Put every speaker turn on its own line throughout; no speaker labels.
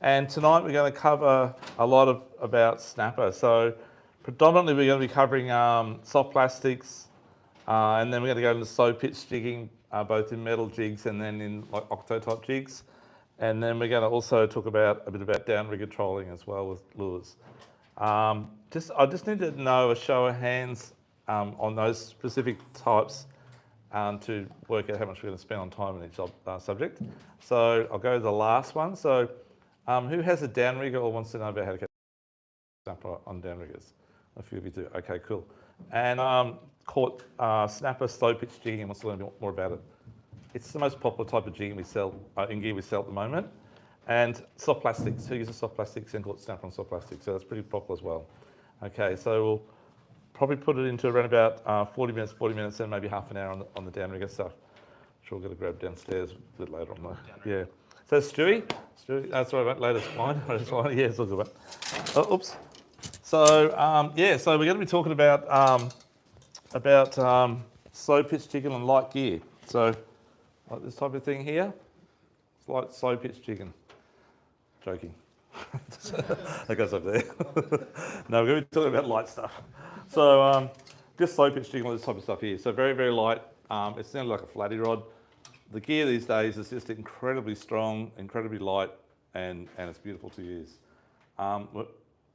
And tonight we're going to cover a lot about snapper. So predominantly we're going to be covering soft plastics, and then we're going to go into slow pitch jigging, both in metal jigs and then in like octo type jigs. And then we're going to also talk about a bit about downrigger trolling as well with lures. I just need to know a show of hands on those specific types to work out how much we're going to spend on time on each subject. So I'll go to the last one. So who has a downrigger or wants to know about how to catch snapper on downriggers? A few of you do. Okay, cool. And caught snapper slow pitch jigging and wants to learn a bit more about it. It's the most popular type of jigging we sell, in gear we sell at the moment. And soft plastics, who uses soft plastics and caught snapper on soft plastics, so that's pretty popular as well. Okay, so we'll probably put it into around about 40 minutes and maybe half an hour on the downrigger stuff. I'm sure we'll get a grab downstairs a bit later on though. Yeah. So Stewie, sorry about latest fine. Yeah, it's all good. Oh, oops. So so we're going to be talking about slow pitch jigging on light gear. So like this type of thing here, it's like slow pitch jigging. Joking. That goes up there. No, we're going to be talking about light stuff. So just slow pitch jigging, all this type of stuff here. So very, very light. It's nearly like a flatty rod. The gear these days is just incredibly strong, incredibly light, and it's beautiful to use. I've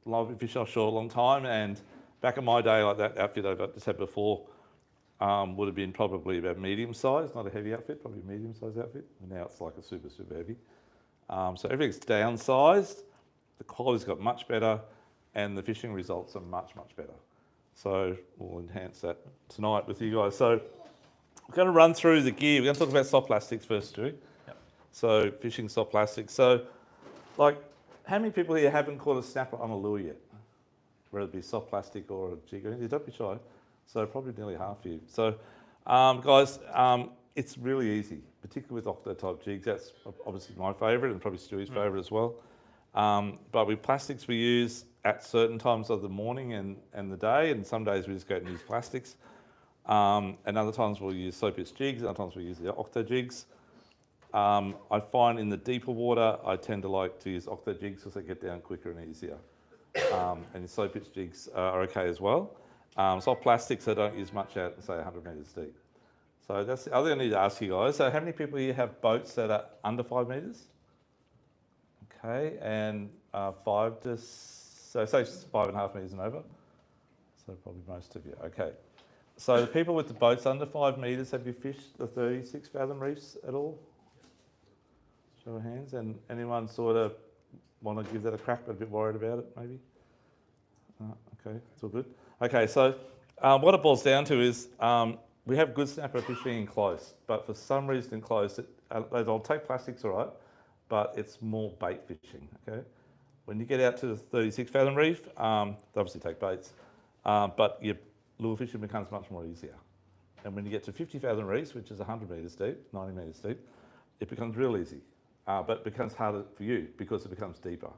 been fishing offshore a long time, and back in my day, like that outfit I've just had before would have been probably about medium size, not a heavy outfit, probably a medium size outfit. And now it's like a super, super heavy. So everything's downsized, the quality's got much better, and the fishing results are much, much better. So we'll enhance that tonight with you guys. So we're going to run through the gear. We're going to talk about soft plastics first, Stu. Yep. So fishing soft plastics. So like, how many people here haven't caught a snapper on a lure yet? Whether it be soft plastic or a jig or anything, don't be shy. So probably nearly half of you. So guys, it's really easy, particularly with octo type jigs. That's obviously my favourite and probably Stewie's favourite as well. But with plastics we use at certain times of the morning and the day, and some days we just go and use plastics. And other times we'll use slow pitch jigs, other times we use the octo jigs. I find in the deeper water, I tend to like to use octo jigs because they get down quicker and easier. And the slow pitch jigs are okay as well. Soft plastics I don't use much out, say 100 metres deep. So that's the other thing I need to ask you guys. So how many people here have boats that are under 5 metres? Okay, and so say 5.5 metres and over. So probably most of you. Okay. So the people with the boats under 5 metres, have you fished the 36 fathom reefs at all? Show of hands. And anyone sort of want to give that a crack but a bit worried about it maybe? Okay, it's all good. Okay, so what it boils down to is we have good snapper fishing in close, but for some reason in close, they'll take plastics all right, but it's more bait fishing, okay? When you get out to the 36 fathom reef, they obviously take baits, but your lure fishing becomes much more easier. And when you get to 50 fathom reefs, which is 100 metres deep, 90 metres deep, it becomes real easy, but it becomes harder for you because it becomes deeper.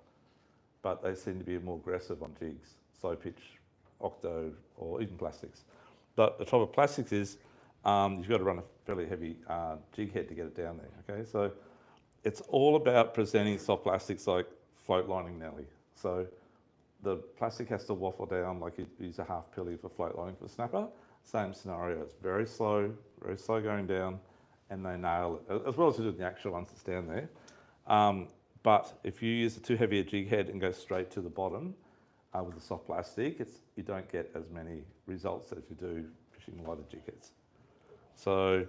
But they seem to be more aggressive on jigs, slow pitch, octo, or even plastics. But the trouble with plastics is you've got to run a fairly heavy jig head to get it down there, okay? So it's all about presenting soft plastics like float lining Nelly. So the plastic has to waffle down like you use a half pilly for float lining for snapper. Same scenario, it's very slow going down, and they nail it, as well as the actual ones that stand there. But if you use a too heavy a jig head and go straight to the bottom with the soft plastic, you don't get as many results as you do fishing lighter jig heads. So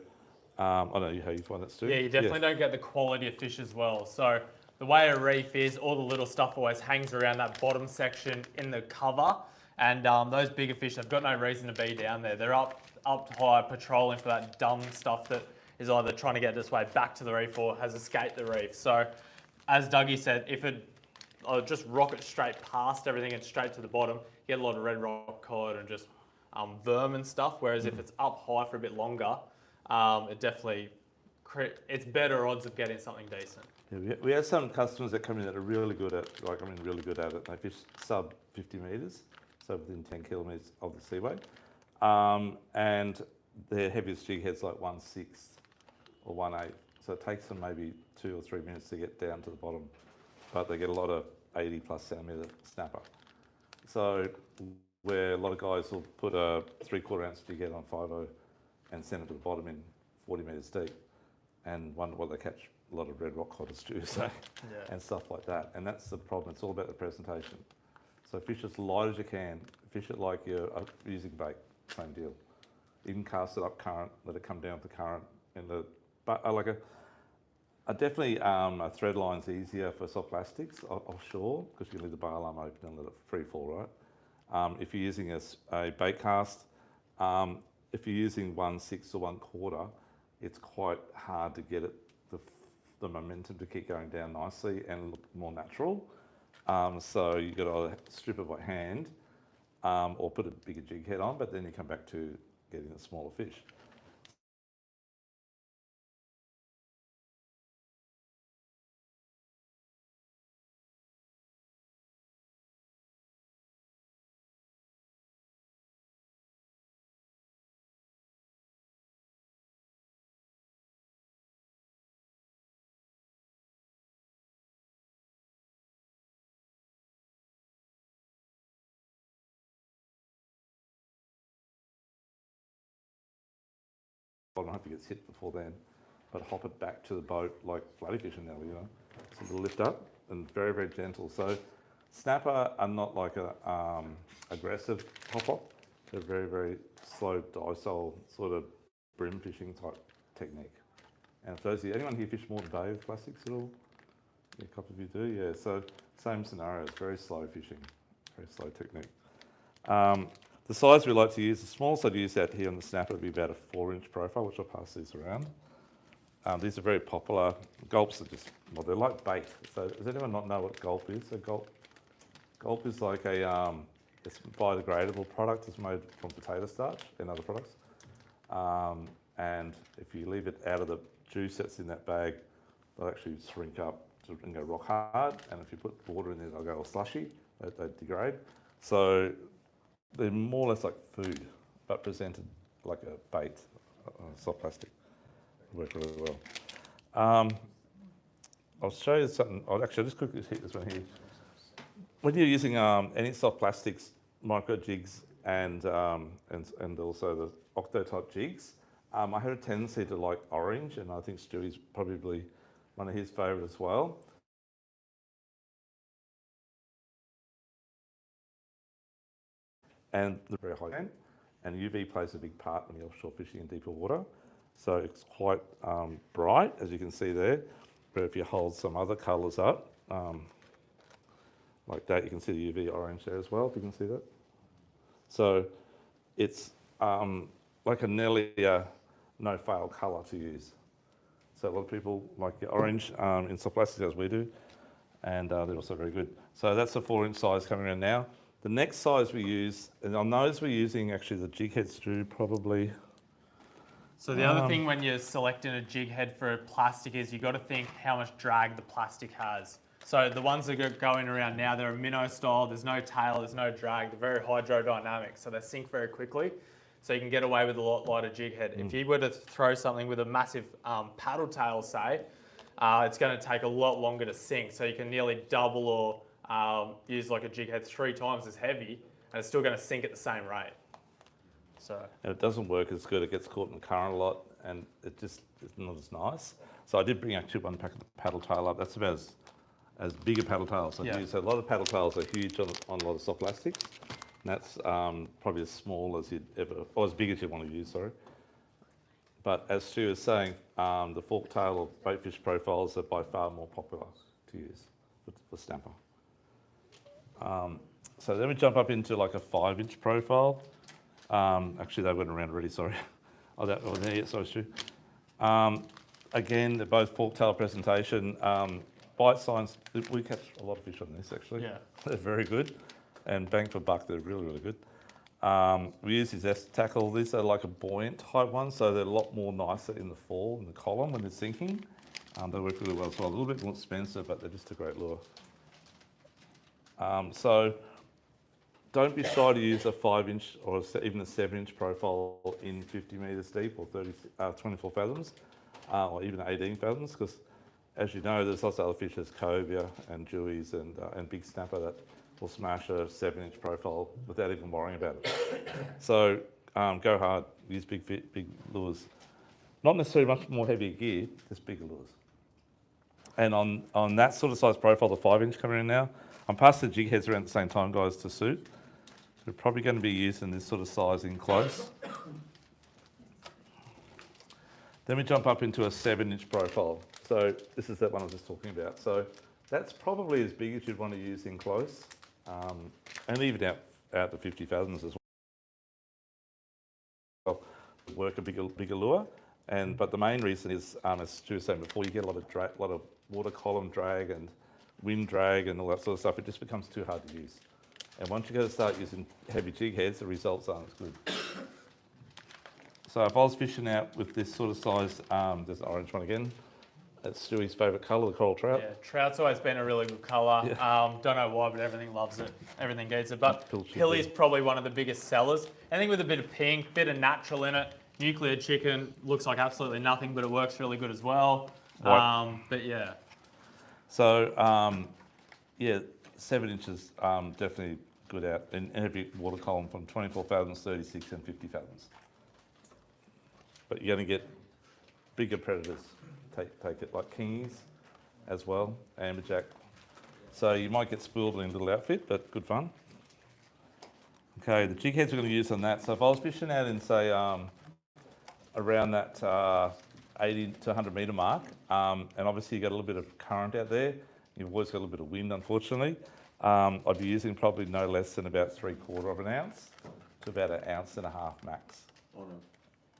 I don't know how you find that, Stu.
Yeah, you definitely don't get the quality of fish as well. So the way a reef is, all the little stuff always hangs around that bottom section in the cover, and those bigger fish have got no reason to be down there. They're up high patrolling for that dumb stuff that is either trying to get this way back to the reef or has escaped the reef. So as Dougie said, if it just rocket straight past everything and straight to the bottom, you get a lot of red rock cod and just vermin stuff. Whereas if it's up high for a bit longer, it definitely it's better odds of getting something decent.
Yeah, we have some customers that come in that are really good at, really good at it. They fish sub 50 metres, so within 10 kilometres of the seaway, and their heaviest jig head's like 1/6 or 1/8. So it takes them maybe 2 or 3 minutes to get down to the bottom, but they get a lot of 80 plus centimetre snapper. So where a lot of guys will put a 3/4 ounce jig head on 5.0 and send it to the bottom in 40 metres deep and wonder what they catch a lot of red rock otters do, so, and stuff like that. And that's the problem. It's all about the presentation. So fish as light as you can. Fish it like you're using bait. Same deal. Even cast it up current, let it come down the current. But definitely a thread line's easier for soft plastics offshore because you can leave the bar arm open and let it free fall, right? If you're using a bait cast, if you're using 1/6 or 1/4, it's quite hard to get the momentum to keep going down nicely and look more natural. So you've got to either strip it by hand or put a bigger jig head on, but then you come back to getting the smaller fish. I don't hope it gets hit before then, but hop it back to the boat like flatty fishing now, you know. So it'll lift up and very, very gentle. So snapper are not like a aggressive hop. They're very, very slow, docile, sort of brim fishing type technique. And for those of you, anyone here fish more than Bay with plastics at all? Yeah, a couple of you do, yeah. So same scenario, it's very slow fishing, very slow technique. The size we like to use, the smallest I'd use out here on the snapper would be about a 4-inch profile, which I'll pass these around. These are very popular. Gulps are just, well, they're like bait. So does anyone not know what gulp is? So gulp is like it's a biodegradable product. It's made from potato starch and other products. And if you leave it out of the juice that's in that bag, they'll actually shrink up and go rock hard. And if you put water in there, they'll go all slushy. They degrade. So they're more or less like food, but presented like a bait, soft plastic. Work really well. I'll show you something. I'll just quickly hit this one here. When you're using any soft plastics, micro jigs, and also the octo type jigs, I have a tendency to like orange, and I think Stewie's probably one of his favourite as well. And the very high end, and UV plays a big part when you're offshore fishing in deeper water. So it's quite bright, as you can see there. But if you hold some other colours up, like that, you can see the UV orange there as well, if you can see that. So it's like a nearly no-fail colour to use. So a lot of people like the orange in soft plastic, as we do, and they're also very good. So that's the 4-inch size coming around now. The next size we use, and on those we're using actually the jig head Stu probably.
So the other thing when you're selecting a jig head for a plastic is you've got to think how much drag the plastic has. So the ones that are going around now, they're a minnow style, there's no tail, there's no drag, they're very hydrodynamic, so they sink very quickly. So you can get away with a lot lighter jig head. If you were to throw something with a massive paddle tail, say, it's going to take a lot longer to sink. So you can nearly double or use like a jig head 3 times as heavy, and it's still going to sink at the same rate. So.
And it doesn't work as good. It gets caught in the current a lot, and it's not as nice. So I did bring actually one paddle tail up. That's about as big a paddle tail as I use. So a lot of paddle tails are huge on a lot of soft plastics. And that's probably as small as you'd ever, or as big as you want to use, sorry. But as Stu was saying, the fork tail or baitfish profiles are by far more popular to use for snapper. So then we jump up into like a 5-inch profile. Actually, they went around already, sorry. Oh, that wasn't there yet, sorry, Stu. Again, they're both fork tail presentation. Bite signs, we catch a lot of fish on this actually.
Yeah.
They're very good. And bang for buck, they're really, really good. We use these S tackle. These are like a buoyant type one, so they're a lot more nicer in the fall, in the column when they're sinking. They work really well as well. A little bit more expensive, but they're just a great lure. So don't be shy to use a 5-inch or even a 7-inch profile in 50 metres deep or 24 fathoms, or even 18 fathoms, because as you know, there's lots of other fish, there's cobia and jewies and big snapper that will smash a 7-inch profile without even worrying about it. So go hard, use big lures. Not necessarily much more heavier gear, just bigger lures. And on that sort of size profile, the 5-inch coming in now, I'm passing the jig heads around at the same time, guys, to suit. So we're probably going to be using this sort of sizing close. Then we jump up into a 7-inch profile. So this is that one I was just talking about. So that's probably as big as you'd want to use in close, and even out the 50 fathoms as well. Work a bigger lure. But the main reason is, as Stu was saying before, you get a lot of water column drag and wind drag and all that sort of stuff. It just becomes too hard to use. And once you go to start using heavy jig heads, the results aren't as good. So if I was fishing out with this sort of size, there's the orange one again. That's Stewie's favourite colour, the coral trout.
Yeah, trout's always been a really good colour.
Yeah.
Don't know why, but everything loves it. Everything gets it. But
Pilchy,
Pilly's
yeah.
probably one of the biggest sellers. Anything with a bit of pink, bit of natural in it. Nuclear chicken looks like absolutely nothing, but it works really good as well.
Right.
But yeah.
So, 7 inches definitely good out in heavy water column from 24 fathoms, 36 and 50 fathoms. But you're going to get bigger predators. Take it like kingies as well, amberjack. So you might get spooled in a little outfit, but good fun. Okay, the jig heads we're going to use on that. So if I was fishing out in, say, around that 80 to 100 metre mark, and obviously you've got a little bit of current out there, you've always got a little bit of wind, unfortunately, I'd be using probably no less than about 3/4 of an ounce to about 1.5 ounces max.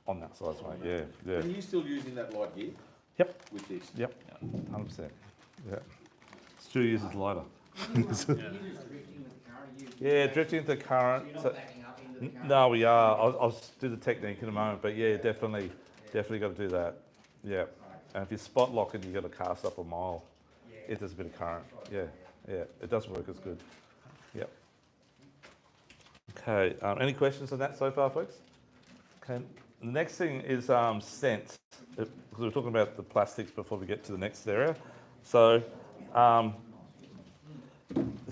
On that size, mate, yeah.
Are you still using that light gear?
Yep.
With this?
Yep, 100%. Yeah. Stu uses lighter. Yeah, drifting into the current.
You're not
So,
backing up into the current?
no, we are. I'll do the technique in a moment, but yeah, definitely got to do that. Yeah. And if you're spot locking, you've got to cast up a mile. If there's a bit of current. Yeah, it doesn't work as good. Yep. Okay, any questions on that so far, folks? Okay. The next thing is scent, because we were talking about the plastics before we get to the next area. So, has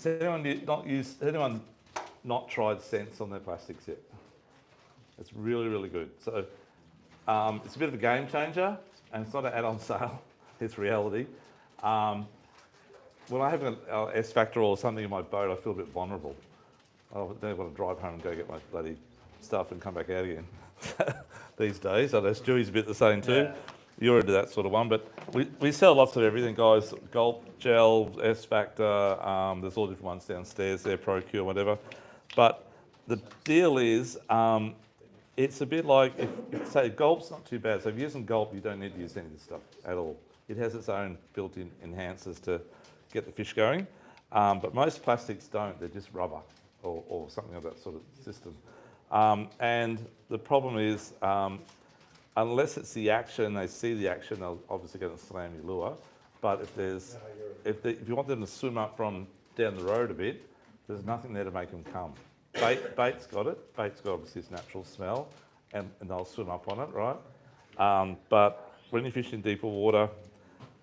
anyone not tried scents on their plastics yet? It's really, really good. So, it's a bit of a game changer, and it's not an add-on sale. It's reality. When I have an S Factor or something in my boat, I feel a bit vulnerable. I don't want to drive home and go get my bloody stuff and come back out again. These days, I know Stewie's a bit the same too.
Yeah.
You're into that sort of one, but we sell lots of everything, guys. Gulp, gel, S Factor. There's all different ones downstairs there, ProCure, whatever. But the deal is, it's a bit like if say Gulp's not too bad. So if you're using Gulp, you don't need to use any of this stuff at all. It has its own built-in enhancers to get the fish going. But most plastics don't. They're just rubber or something of that sort of system. And the problem is, unless it's the action, they see the action, they'll obviously going to slam your lure. But if you want them to swim up from down the road a bit, there's nothing there to make them come. Bait's got it. Bait's got obviously its natural smell, and they'll swim up on it, right? But when you fish in deeper water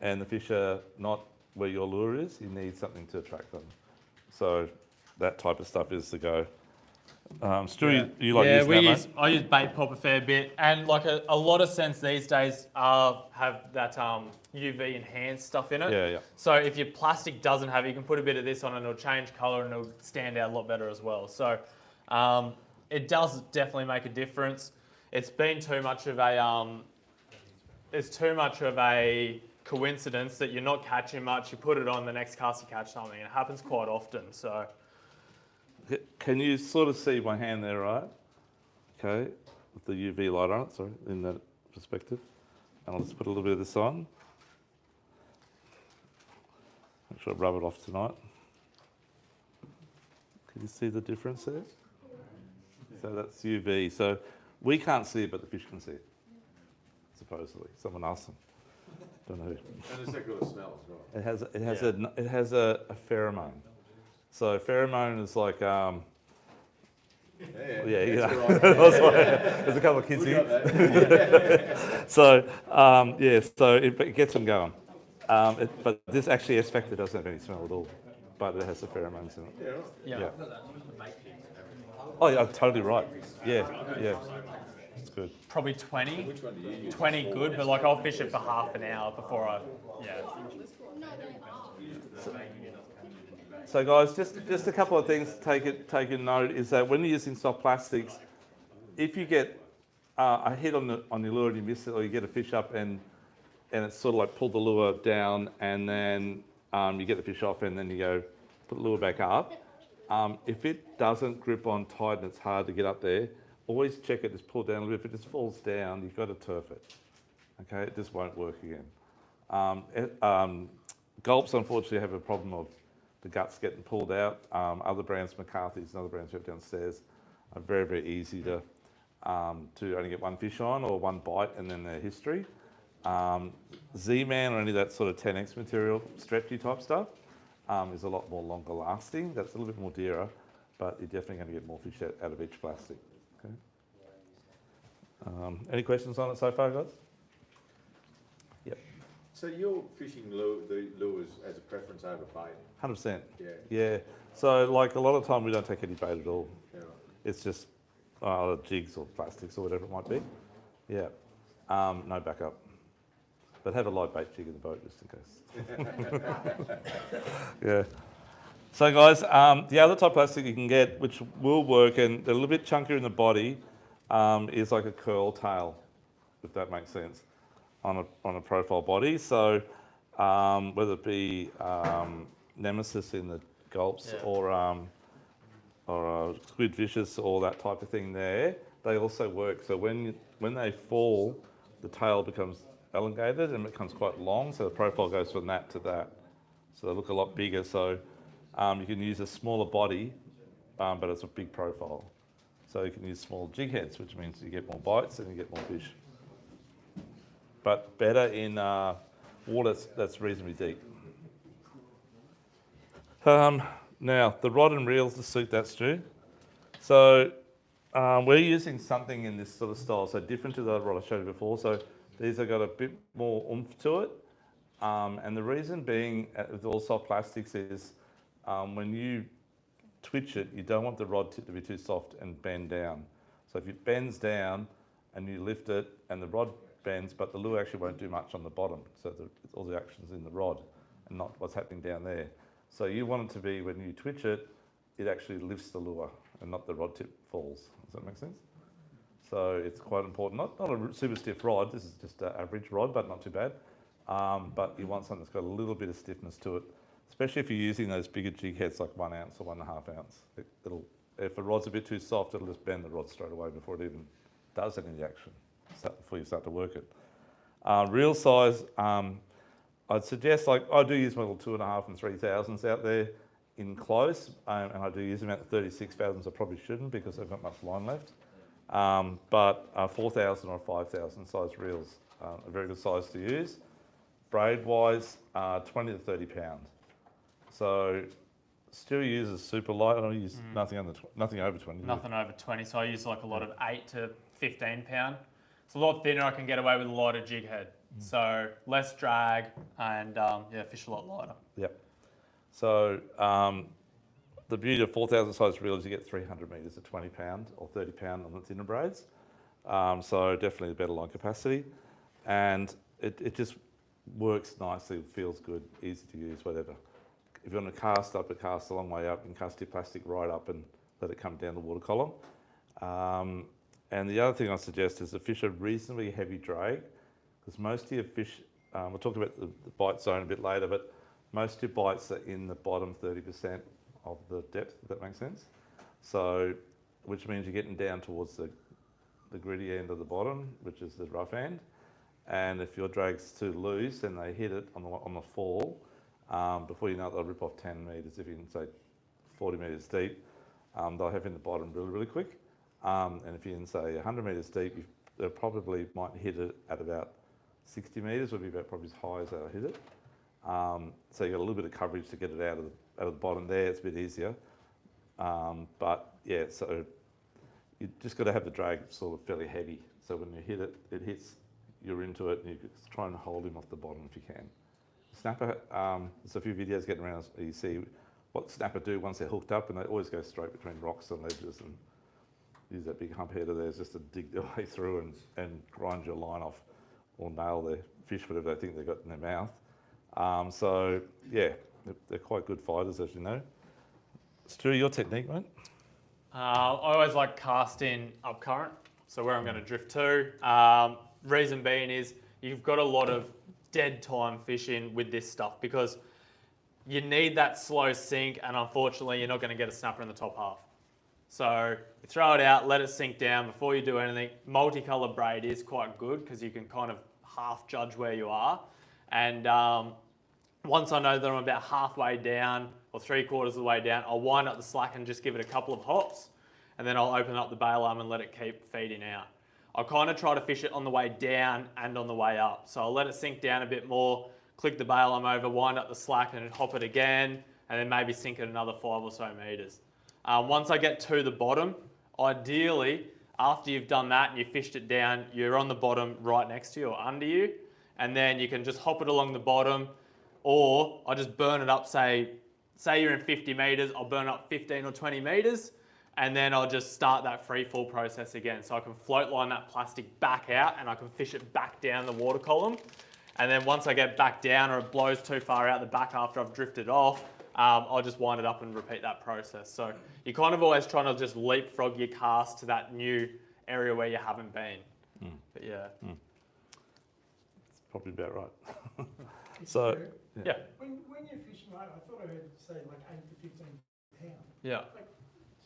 and the fish are not where your lure is, you need something to attract them. So that type of stuff is the go. Stu, you like using that, mate?
I use bait pop a fair bit, and like a lot of scents these days have that UV enhanced stuff in it.
Yeah.
So if your plastic doesn't have it, you can put a bit of this on and it'll change colour and it'll stand out a lot better as well. So it does definitely make a difference. It's been too much of a coincidence that you're not catching much. You put it on, the next cast you catch something. It happens quite often. So.
Can you sort of see my hand there, right? Okay, with the UV light on it, sorry, in that perspective. And I'll just put a little bit of this on. Make sure I rub it off tonight. Can you see the difference there? So that's UV. So we can't see it, but the fish can see it, supposedly. Someone asked them. Don't know who.
And it's that good a smell as well.
It has a pheromone. So pheromone is like,
Yeah,
you
that's
know.
right.
There's a couple of kids
We
here.
got that.
So so it gets them going. But this actually S Factor doesn't have any smell at all, but it has the pheromones in it.
Yeah.
Yeah.
Oh yeah, totally right. Yeah, yeah. It's good.
Probably 20.
Which one do you use?
20 good, but like I'll fish it for half an hour before I, yeah.
So guys, just a couple of things to take in note is that when you're using soft plastics, if you get a hit on your lure and you miss it, or you get a fish up and it's sort of like pull the lure down and then you get the fish off and then you go put the lure back up. If it doesn't grip on tight and it's hard to get up there, always check it, just pull down a little bit. If it just falls down, you've got to turf it. Okay, it just won't work again. Gulps unfortunately have a problem of the guts getting pulled out. Other brands, McCarthy's and other brands we have downstairs, are very, very easy to only get one fish on or one bite and then their history. Z-Man or any of that sort of 10x material, stretchy type stuff, is a lot more longer lasting. That's a little bit more dearer, but you're definitely going to get more fish out of each plastic. Okay. Any questions on it so far, guys? Yep.
So you're fishing the lures as a preference over bait?
100%.
Yeah.
Yeah. So like a lot of time we don't take any bait at all.
Yeah.
It's just jigs or plastics or whatever it might be. Yeah. No backup. But have a light bait jig in the boat just in case. Yeah. So guys, the other type of plastic you can get, which will work, and they're a little bit chunkier in the body, is like a curl tail, if that makes sense, on a profile body. So whether it be Nemesis in the gulps or squid fishes or that type of thing there, they also work. So when they fall, the tail becomes elongated and it becomes quite long, so the profile goes from that to that. So they look a lot bigger. So you can use a smaller body, but it's a big profile. So you can use small jig heads, which means you get more bites and you get more fish. But better in water that's reasonably deep. Now, the rod and reels to suit that, Stu. So we're using something in this sort of style, so different to the rod I showed you before. So these have got a bit more oomph to it. And the reason being with all soft plastics is when you twitch it, you don't want the rod tip to be too soft and bend down. So if it bends down and you lift it and the rod bends, but the lure actually won't do much on the bottom. So all the action's in the rod and not what's happening down there. So you want it to be, when you twitch it, it actually lifts the lure and not the rod tip falls. Does that make sense? So it's quite important. Not a super stiff rod. This is just an average rod, but not too bad. But you want something that's got a little bit of stiffness to it, especially if you're using those bigger jig heads like 1 ounce or 1.5 ounce. If a rod's a bit too soft, it'll just bend the rod straight away before it even does any of the action, before you start to work it. Reel size, I'd suggest, like I do use my little 2.5 and 3,000s out there in close, and I do use them at the 36,000s. I probably shouldn't because I've got much line left. But 4,000 or 5,000 size reels are a very good size to use. Braid wise, 20 to 30 pound. So Stu uses super light. I don't use nothing over 20.
Nothing over 20, so I use like a lot of 8 to 15 pound. It's a lot thinner. I can get away with a lighter jig head. So less drag and fish a lot lighter.
Yep. So the beauty of 4,000 size reel is you get 300 metres at 20 pound or 30 pound on the thinner braids. So definitely a better line capacity, and it just works nicely, feels good, easy to use, whatever. If you want to cast up, it casts a long way up. You can cast your plastic right up and let it come down the water column. And the other thing I suggest is the fish are reasonably heavy drag, because most of your fish, we'll talk about the bite zone a bit later, but most of your bites are in the bottom 30% of the depth, if that makes sense. So, which means you're getting down towards the gritty end of the bottom, which is the rough end. And if your drag's too loose and they hit it on the fall, before you know it, they'll rip off 10 metres. If you can say 40 metres deep, they'll have in the bottom really, really quick. And if you can say 100 metres deep, they probably might hit it at about 60 metres, would be about probably as high as they'll hit it. So you've got a little bit of coverage to get it out of the bottom there. It's a bit easier. But yeah, so you just got to have the drag sort of fairly heavy. So when you hit it, it hits, you're into it, and you try and hold him off the bottom if you can. Snapper, there's a few videos getting around, you see what snapper do once they're hooked up, and they always go straight between rocks and ledges and use that big hump header there just to dig their way through and grind your line off or nail their fish, whatever they think they've got in their mouth. So, yeah, they're quite good fighters, as you know. Stu, your technique, mate?
I always like casting up current, so where I'm going to drift to. Reason being is you've got a lot of dead time fishing with this stuff because you need that slow sink, and unfortunately you're not going to get a snapper in the top half. So you throw it out, let it sink down before you do anything. Multicolour braid is quite good because you can kind of half judge where you are. And once I know that I'm about halfway down or 3/4 of the way down, I'll wind up the slack and just give it a couple of hops, and then I'll open up the bail arm and let it keep feeding out. I'll kind of try to fish it on the way down and on the way up. So I'll let it sink down a bit more, click the bail arm over, wind up the slack and hop it again, and then maybe sink it another 5 or so metres. Once I get to the bottom, ideally, after you've done that and you fished it down, you're on the bottom right next to you or under you, and then you can just hop it along the bottom, or I just burn it up, say you're in 50 metres, I'll burn up 15 or 20 metres, and then I'll just start that free fall process again. So I can float line that plastic back out and I can fish it back down the water column. And then once I get back down or it blows too far out the back after I've drifted off, I'll just wind it up and repeat that process. So you're kind of always trying to just leapfrog your cast to that new area where you haven't been. But yeah.
It's probably about right. So,
yeah.
When you're fishing, right, I thought I heard you say like 8 to 15 pounds.
Yeah.
Like,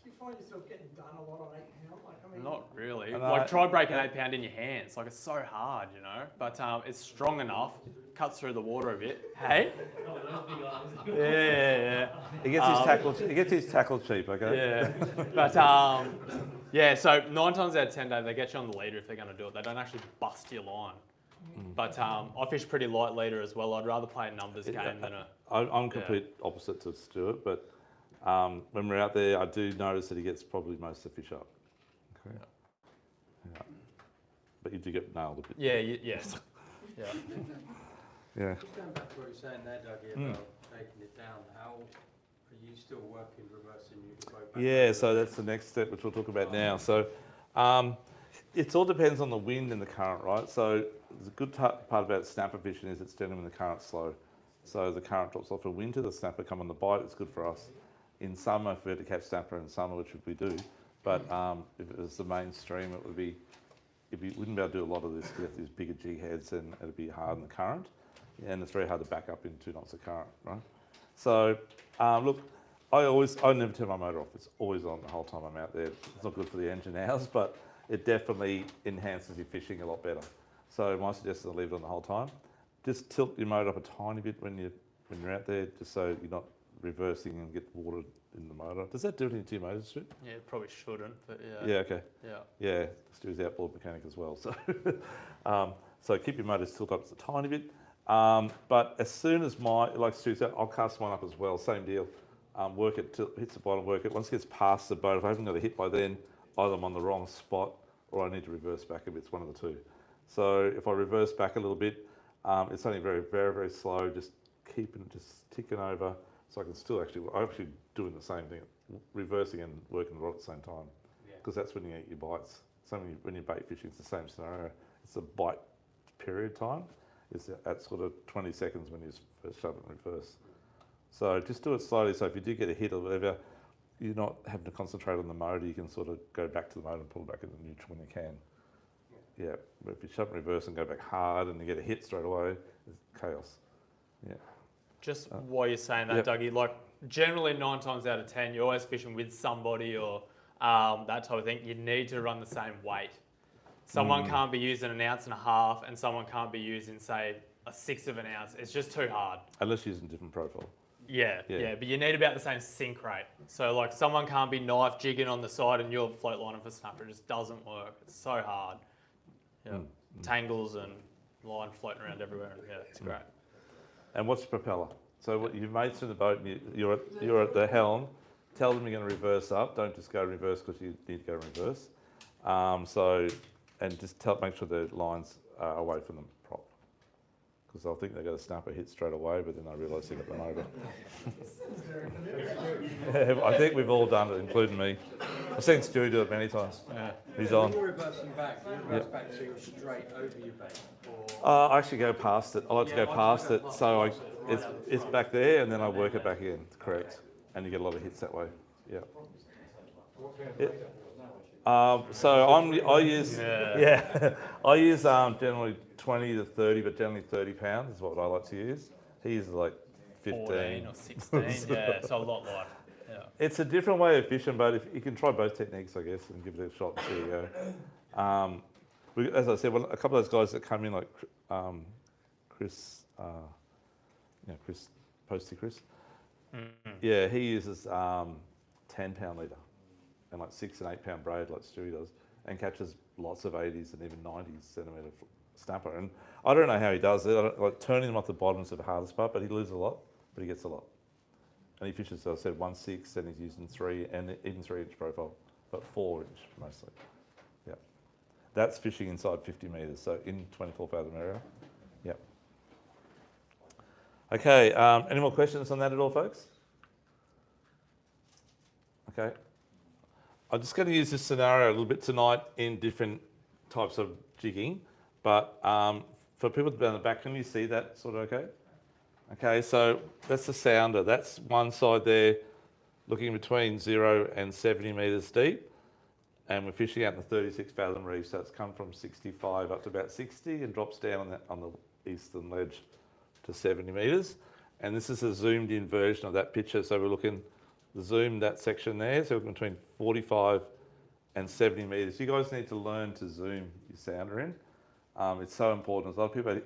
do you find yourself getting done a lot on 8 pound? Like, I mean,
Not really.
And
Like try breaking 8 pound in your hands. Like it's so hard, you know. But it's strong enough, cuts through the water a bit. Hey. Yeah.
he gets his tackle. He gets his tackle cheap, okay?
Yeah. But yeah. So 9 times out of 10, Dave, they get you on the leader if they're going to do it. They don't actually bust your line. But I fish pretty light leader as well. I'd rather play a numbers game than a.
I'm complete opposite to Stuart, but when we're out there, I do notice that he gets probably most of the fish up. Okay. Yeah. But you do get nailed a bit.
Yeah. Yeah.
Yeah.
Just going back to what you're saying there, Dougie, about taking it down, how are you still working reversing your boat back?
Yeah, so that's the next step, which we'll talk about now. So it all depends on the wind and the current, right? So the good part about snapper fishing is it's generally when the current's slow. So the current drops off. In winter, the snapper come on the bite, it's good for us. In summer, if we had to catch snapper in summer, which we do, but if it was the mainstream, it would be, we wouldn't be able to do a lot of this because these bigger jig heads and it'd be hard in the current. And it's very hard to back up in 2 knots of current, right? So look, I never turn my motor off. It's always on the whole time I'm out there. It's not good for the engine hours, but it definitely enhances your fishing a lot better. So my suggestion is to leave it on the whole time. Just tilt your motor up a tiny bit when you're out there, just so you're not reversing and get water in the motor. Does that do anything to your motor, Stu?
Yeah, probably shouldn't, but yeah.
Yeah, okay.
Yeah.
Yeah, Stu's the outboard mechanic as well. So, so keep your motor tilted up just a tiny bit. But as soon as like Stu said, I'll cast mine up as well. Same deal. Work it till it hits the bottom. Work it. Once it gets past the boat, if I haven't got a hit by then, either I'm on the wrong spot or I need to reverse back a bit. It's one of the two. So if I reverse back a little bit, it's only very, very, very slow. Just keeping it, just ticking over. So I can still I'm actually doing the same thing, reversing and working the rod at the same time. Because that's when you get your bites. So when you're bait fishing, it's the same scenario. It's a bite period time. It's at sort of 20 seconds when you first shove it in reverse. So just do it slowly. So if you do get a hit or whatever, you're not having to concentrate on the motor. You can sort of go back to the motor and pull back into neutral when you can. Yeah, but if you shove in reverse and go back hard and you get a hit straight away, it's chaos. Yeah.
Just while you're saying that, Dougie, like generally 9 times out of 10, you're always fishing with somebody or that type of thing. You need to run the same weight. Someone can't be using 1.5 ounces and someone can't be using, say, a 1/6 of an ounce. It's just too hard.
Unless you're using different profile.
Yeah, but you need about the same sink rate. So like someone can't be knife jigging on the side and you're float lining for snapper. It just doesn't work. It's so hard. Yeah, tangles and line floating around everywhere. Yeah, it's great.
And what's the propeller? So what your mates in the boat, and you're at the helm. Tell them you're going to reverse up. Don't just go reverse because you need to go reverse. And just make sure the lines are away from the prop. because they'll think they got a snapper hit straight away, but then they realise they got run over. Yeah, I think we've all done it, including me. I've seen Stu do it many times. Yeah. He's on.
When you're reversing back, you reverse back so you're straight over your bait?
I actually go past it. I like to go past it, so it's back there, and then I work it back in. Correct, and you get a lot of hits that way. Yeah. So I use I use generally 20 to 30, but generally 30 pounds is what I like to use. He uses like 15
14 or 16. Yeah, so a lot lighter. Yeah.
It's a different way of fishing, but if you can try both techniques, I guess, and give it a shot and see how you go. As I said, well, a couple of those guys that come in, like Chris, Chris, Posty Chris, yeah, he uses 10-pound leader and like 6 and 8 pound braid like Stewie does, and catches lots of 80s and even 90 centimetre snapper. And I don't know how he does it. Like turning them off the bottom is the hardest part, but he loses a lot, but he gets a lot. And he fishes, as I said, 1/6, and he's using 3 and even 3-inch profile, but 4-inch mostly. Yeah, that's fishing inside 50 metres, so in 24 fathom area. Yeah. Okay. Any more questions on that at all, folks? Okay. I'm just going to use this scenario a little bit tonight in different types of jigging, but for people down the back, can you see that sort of okay? Okay, so that's the sounder. That's one side there, looking between 0 and 70 metres deep, and we're fishing out in the 36 fathom reef, so it's come from 65 up to about 60 and drops down on the eastern ledge to 70 metres. And this is a zoomed in version of that picture, so we're looking zoom that section there, so we're between 45 and 70 metres. You guys need to learn to zoom your sounder in. It's so important. A lot of people,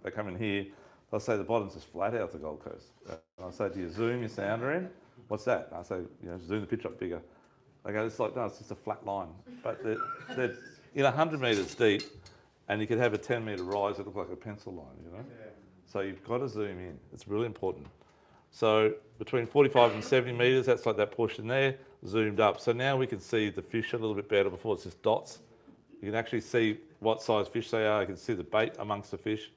they come in here, they'll say the bottom's just flat out the Gold Coast. And I say, do you zoom your sounder in? What's that? And I say, zoom the picture up bigger. They go, it's like, no, it's just a flat line. But they're 100 metres deep, and you could have a 10 metre rise that look like a pencil line, Yeah. So you've got to zoom in. It's really important. So between 45 and 70 metres, that's like that portion there, zoomed up. So now we can see the fish a little bit better. Before it's just dots. You can actually see what size fish they are. You can see the bait amongst the fish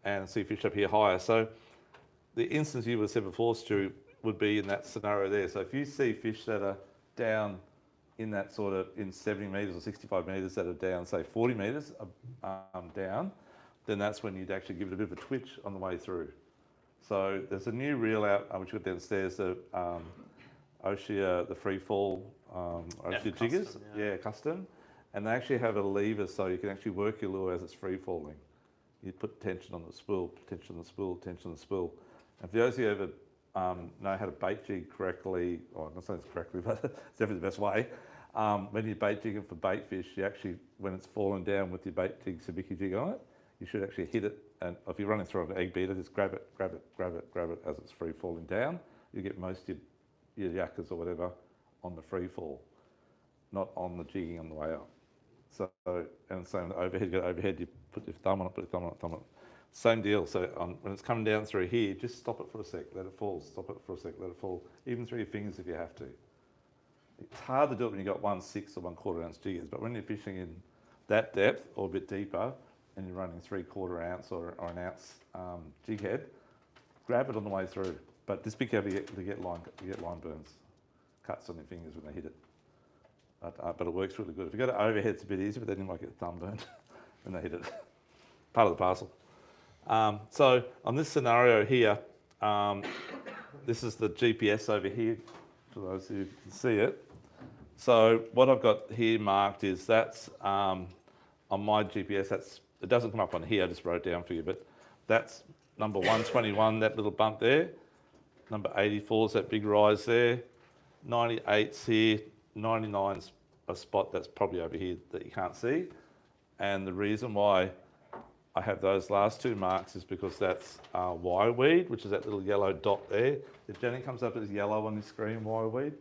and see fish up here higher. So the instance you would have said before, Stu, would be in that scenario there. So if you see fish that are down in that sort of, in 70 metres or 65 metres that are down, say 40 metres down, then that's when you'd actually give it a bit of a twitch on the way through. So there's a new reel out, which we've got downstairs, the Oshia, the free fall Oshia jiggers.
Custom,
yeah, custom. And they actually have a lever so you can actually work your lure as it's free falling. You put tension on the spool, tension on the spool, tension on the spool. And for those of you who ever know how to bait jig correctly, or I'm not saying it's correctly, but it's definitely the best way. When you're bait jigging for bait fish, you actually, when it's falling down with your bait jig, sabiki jig on it, you should actually hit it, and if you're running through an egg beater, just grab it, grab it, grab it, grab it as it's free falling down. You get most of your yakkers or whatever on the free fall, not on the jigging on the way up. So, and same overhead, you got overhead, you put your thumb on it, put your thumb on it, thumb on it. Same deal, so when it's coming down through here, just stop it for a sec, let it fall, stop it for a sec, let it fall, even through your fingers if you have to. It's hard to do it when you've got 1/6 or 1/4 ounce jiggers, but when you're fishing in that depth or a bit deeper, and you're running 3/4 ounce or an ounce jig head, grab it on the way through. But just be careful you get line burns, cuts on your fingers when they hit it. But it works really good. If you go to overhead, it's a bit easier, but then you might get thumb burned when they hit it. Part of the parcel. So on this scenario here, this is the GPS over here, for those who can see it. So what I've got here marked is that's on my GPS. It doesn't come up on here. I just wrote it down for you, but that's number 121, that little bump there. Number 84 is that big rise there. 98's here. 99's a spot that's probably over here that you can't see. And the reason why I have those last two marks is because that's wireweed, which is that little yellow dot there. It generally comes up as yellow on your screen, wireweed.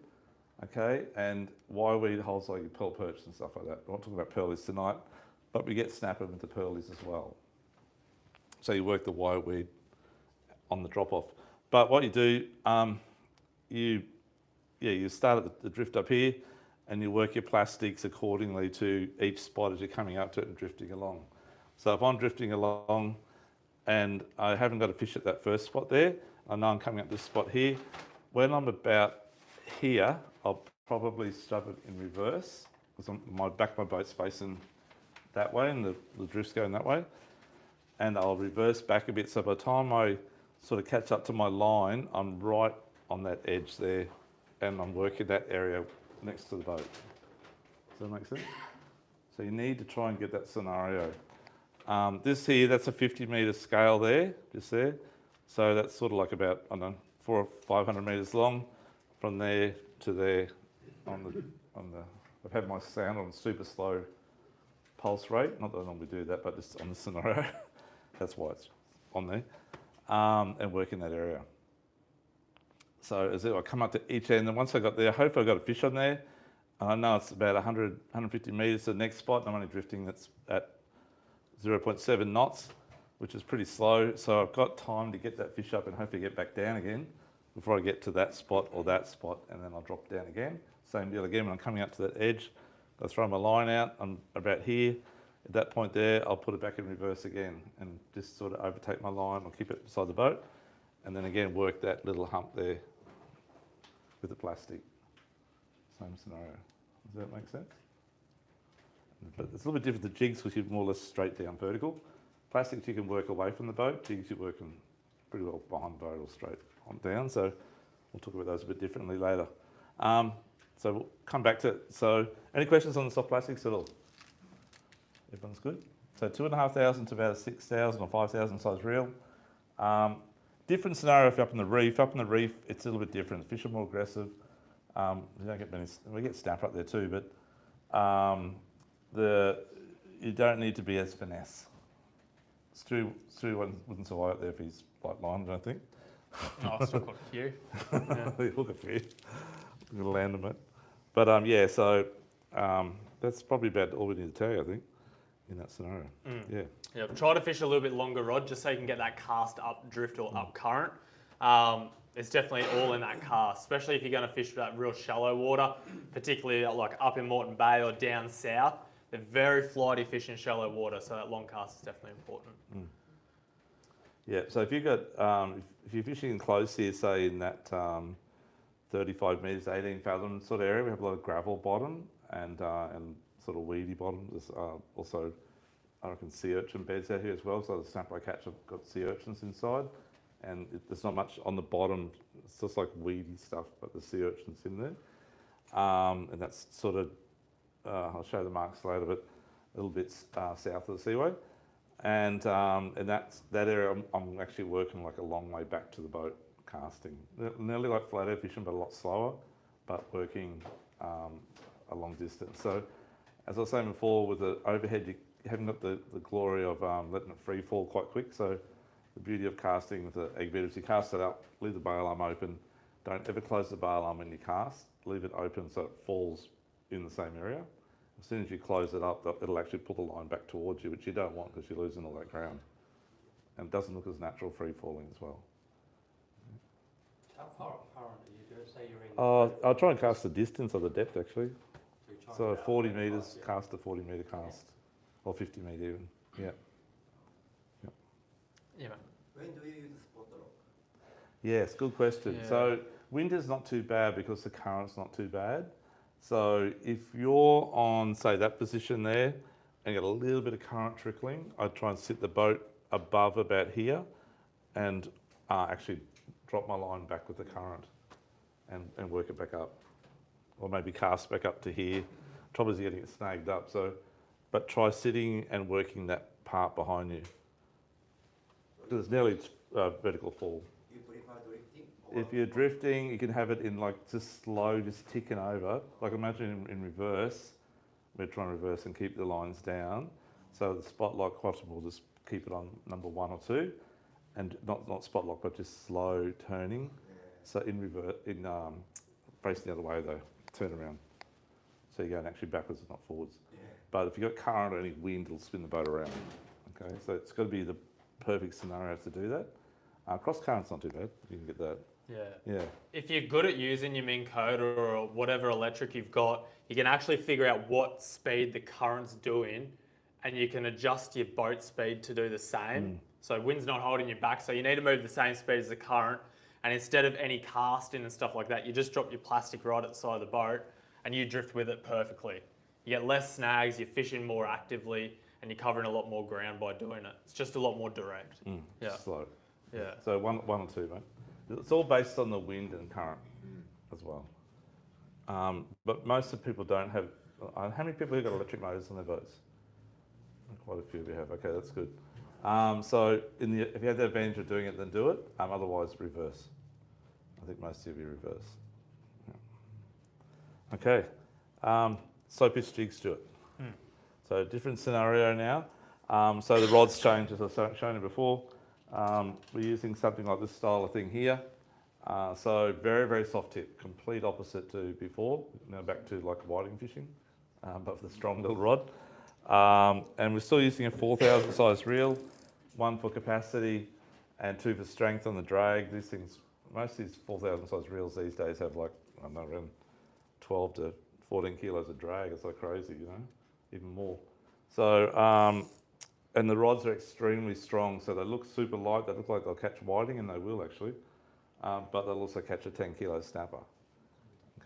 Okay, and wireweed holds like your pearl perch and stuff like that. I'm not talking about pearlies tonight, but we get snapper with the pearlies as well. So you work the wireweed on the drop off. But what you do, you start at the drift up here, and you work your plastics accordingly to each spot as you're coming up to it and drifting along. So if I'm drifting along and I haven't got a fish at that first spot there. I know I'm coming up this spot here. When I'm about here, I'll probably shove it in reverse because my back of my boat's facing that way and the drift's going that way. And I'll reverse back a bit, so by the time I sort of catch up to my line, I'm right on that edge there and I'm working that area next to the boat. Does that make sense? So you need to try and get that scenario. This here, that's a 50 metre scale there, just there. So that's sort of like about, I don't know, 400 or 500 metres long from there to there I've had my sound on super slow pulse rate. Not that I normally do that, but just on the scenario. That's why it's on there. And work in that area. So as I come up to each end, and once I got there, hopefully I got a fish on there. I know it's about 100, 150 metres to the next spot, and I'm only drifting that's at 0.7 knots, which is pretty slow. So I've got time to get that fish up and hopefully get back down again before I get to that spot or that spot, and then I'll drop down again. Same deal again, when I'm coming up to that edge, I'll throw my line out, I'm about here. At that point there, I'll put it back in reverse again and just sort of overtake my line or keep it beside the boat. And then again, work that little hump there with the plastic. Same scenario. Does that make sense? But it's a little bit different to jigs because you're more or less straight down vertical. Plastics you can work away from the boat. Jigs you're working pretty well behind the boat or straight on down. So we'll talk about those a bit differently later. So we'll come back to it. So any questions on the soft plastics at all? Everyone's good? So 2,500 to about a 6,000 or 5,000 size reel. Different scenario if you're up in the reef. Up in the reef, it's a little bit different. Fish are more aggressive. You don't get many, we get snapper up there too, but you don't need to be as finesse. Stu wouldn't survive up there if he's light line, I don't think.
Oh, I've still got a few.
He'll hook a few. I'm going to land them, mate. But yeah, so that's probably about all we need to tell you, I think, in that scenario. Yeah.
Yeah, try to fish a little bit longer rod just so you can get that cast up drift or up current. It's definitely all in that cast, especially if you're going to fish that real shallow water, particularly like up in Moreton Bay or down south. They're very flighty fish in shallow water, so that long cast is definitely important.
Yeah, so if you've got, if you're fishing close here, say in that 35 metres, 18 fathom sort of area, we have a lot of gravel bottom and sort of weedy bottom. There's also, I reckon, sea urchin beds out here as well. So the snapper I catch have got sea urchins inside, and there's not much on the bottom. It's just like weedy stuff, but the sea urchins in there. And that's sort of, I'll show the marks later, but a little bit south of the seaway. And that area, I'm actually working like a long way back to the boat casting. Nearly like flathead fishing, but a lot slower, but working a long distance. So as I was saying before, with the overhead, you haven't got the glory of letting it free fall quite quick. So the beauty of casting with the egg beater is you cast it up, leave the bail arm open. Don't ever close the bail arm when you cast. Leave it open so it falls in the same area. As soon as you close it up, it'll actually pull the line back towards you, which you don't want because you're losing all that ground. And it doesn't look as natural free falling as well.
How far up current are you doing? Say you're in.
I'll try and cast the distance or the depth actually.
you're trying
So
to get
40
out
metres,
yeah.
cast a 40 metre cast. Or 50 metre even, yeah.
Yeah, mate.
When do you use spot lock?
Yes, good question.
Yeah.
So winter's not too bad because the current's not too bad. So if you're on, say, that position there and get a little bit of current trickling, I'd try and sit the boat above about here and actually drop my line back with the current and work it back up. Or maybe cast back up to here. Trouble is getting it snagged up. So, but try sitting and working that part behind you. Because it's nearly vertical fall.
You prefer drifting? Or
If you're drifting, you can have it in like just slow, just ticking over. Like imagine in reverse, we're trying to reverse and keep the lines down. So the spot lock quadrant will just keep it on number 1 or 2, and not spot lock, but just slow turning. So in reverse, facing the other way though, turn around. So you're going actually backwards and not forwards. But if you've got current or any wind, it'll spin the boat around. Okay, so it's got to be the perfect scenario to do that. Cross current's not too bad. You can get that.
Yeah.
Yeah.
If you're good at using your Minn Kota or whatever electric you've got, you can actually figure out what speed the current's doing, and you can adjust your boat speed to do the same. So wind's not holding you back, so you need to move the same speed as the current. And instead of any casting and stuff like that, you just drop your plastic rod at the side of the boat and you drift with it perfectly. You get less snags, you're fishing more actively, and you're covering a lot more ground by doing it. It's just a lot more direct. Yeah.
Slow.
Yeah.
So one or two, mate. It's all based on the wind and current as well. But most of the people don't have. How many people have got electric motors on their boats? Quite a few of you have. Okay, that's good. So if you have the advantage of doing it, then do it. Otherwise, reverse. I think most of you reverse. Yeah. Okay. Slow pitch jig, Stuart. So different scenario now. So the rod's changed, as I've shown you before. We're using something like this style of thing here. So very, very soft tip, complete opposite to before. Now back to like whiting fishing, but with a strong little rod. And we're still using a 4,000 size reel, 1 for capacity and 2 for strength on the drag. These things, most of these 4,000 size reels these days have like, I don't know, around 12 to 14 kilos of drag. It's like crazy, you know, even more. So, and the rods are extremely strong, so they look super light. They look like they'll catch whiting, and they will actually, but they'll also catch a 10 kilo snapper.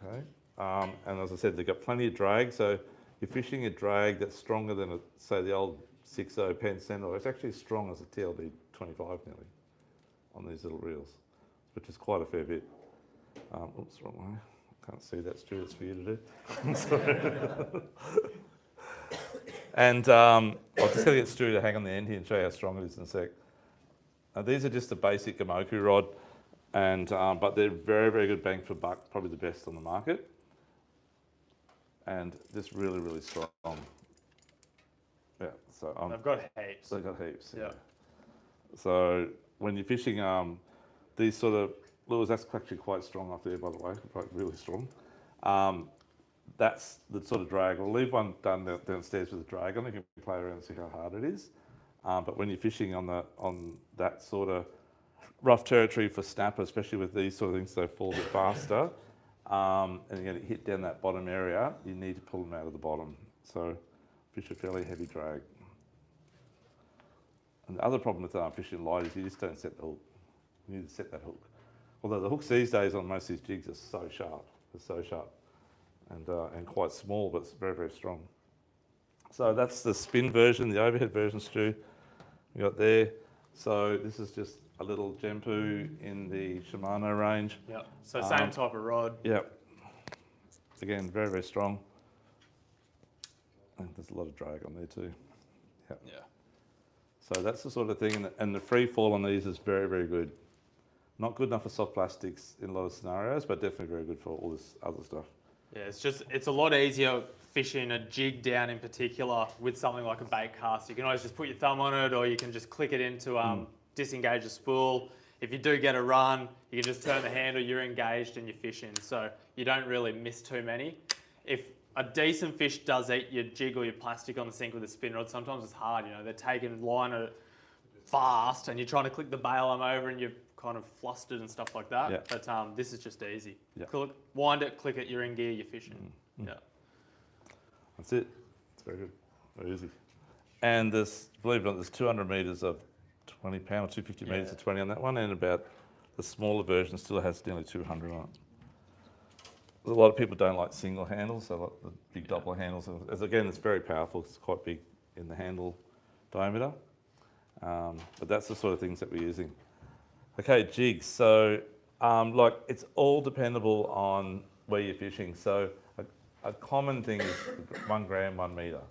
Okay, and as I said, they've got plenty of drag, so you're fishing a drag that's stronger than, say, the old 6.0 Penn Centaur. It's actually as strong as a TLD 25 nearly on these little reels, which is quite a fair bit. Oops, wrong way. Can't see that, Stuart. It's for you to do. Sorry. And I'm just going to get Stu to hang on the end here and show you how strong it is in a sec. These are just a basic Gamoku rod, and but they're very, very good bang for buck, probably the best on the market. And just really, really strong. Yeah, so
They've got heaps.
they've got heaps.
Yeah.
So when you're fishing these sort of lures, that's actually quite strong up there, by the way, quite really strong. That's the sort of drag. We'll leave one done downstairs with the drag on. You can play around and see how hard it is. But when you're fishing on that sort of rough territory for snapper, especially with these sort of things, they fall a bit faster, and you're going to hit down that bottom area, you need to pull them out of the bottom. So fish a fairly heavy drag. And the other problem with fishing light is you just don't set the hook. You need to set that hook. Although the hooks these days on most of these jigs are so sharp. They're so sharp. And quite small, but it's very, very strong. So that's the spin version, the overhead version, Stu, we got there. So this is just a little Gempu in the Shimano range.
Yeah. So same type of rod.
Yep. Again, very, very strong. And there's a lot of drag on there too. Yep.
Yeah.
So that's the sort of thing, and the free fall on these is very, very good. Not good enough for soft plastics in a lot of scenarios, but definitely very good for all this other stuff.
Yeah, it's a lot easier fishing a jig down in particular with something like a bait cast. You can always just put your thumb on it, or you can just click it into disengage the spool. If you do get a run, you can just turn the handle, you're engaged and you're fishing. So you don't really miss too many. If a decent fish does eat your jig or your plastic on the sink with a spin rod, sometimes it's hard, you know, they're taking line at it fast and you're trying to click the bail arm over and you're kind of flustered and stuff like that.
Yeah.
But this is just easy.
Yeah.
Wind it, click it, you're in gear, you're fishing. Yeah.
That's it. It's very good. Very easy. And there's, believe it or not, there's 200 metres of 20 pound or 250 metres of 20 on that one, and about the smaller version still has nearly 200 on it. A lot of people don't like single handles, so like the big Doppler handles. As again, it's very powerful. It's quite big in the handle diameter. But that's the sort of things that we're using. Okay, jigs. So, like, it's all dependable on where you're fishing. So, a common thing is 1 gram, 1 metre.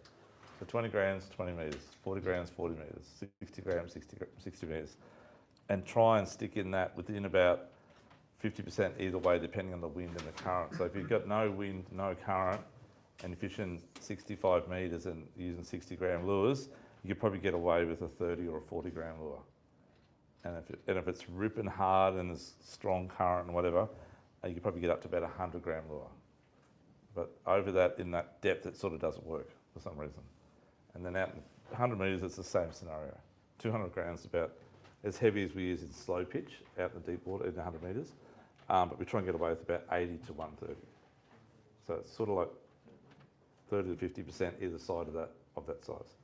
So 20 grams, 20 metres. 40 grams, 40 metres. 60 grams, 60 metres. And try and stick in that within about 50% either way, depending on the wind and the current. So if you've got no wind, no current, and you're fishing 65 metres and using 60 gram lures, you could probably get away with a 30 or a 40 gram lure. And if it's ripping hard and there's strong current and whatever, you could probably get up to about a 100 gram lure. But over that, in that depth, it sort of doesn't work for some reason. And then out in 100 metres, it's the same scenario. 200 grams is about as heavy as we use in slow pitch out in the deep water in 100 metres. But we try and get away with about 80 to 130. So it's sort of like 30 to 50% either side of that size.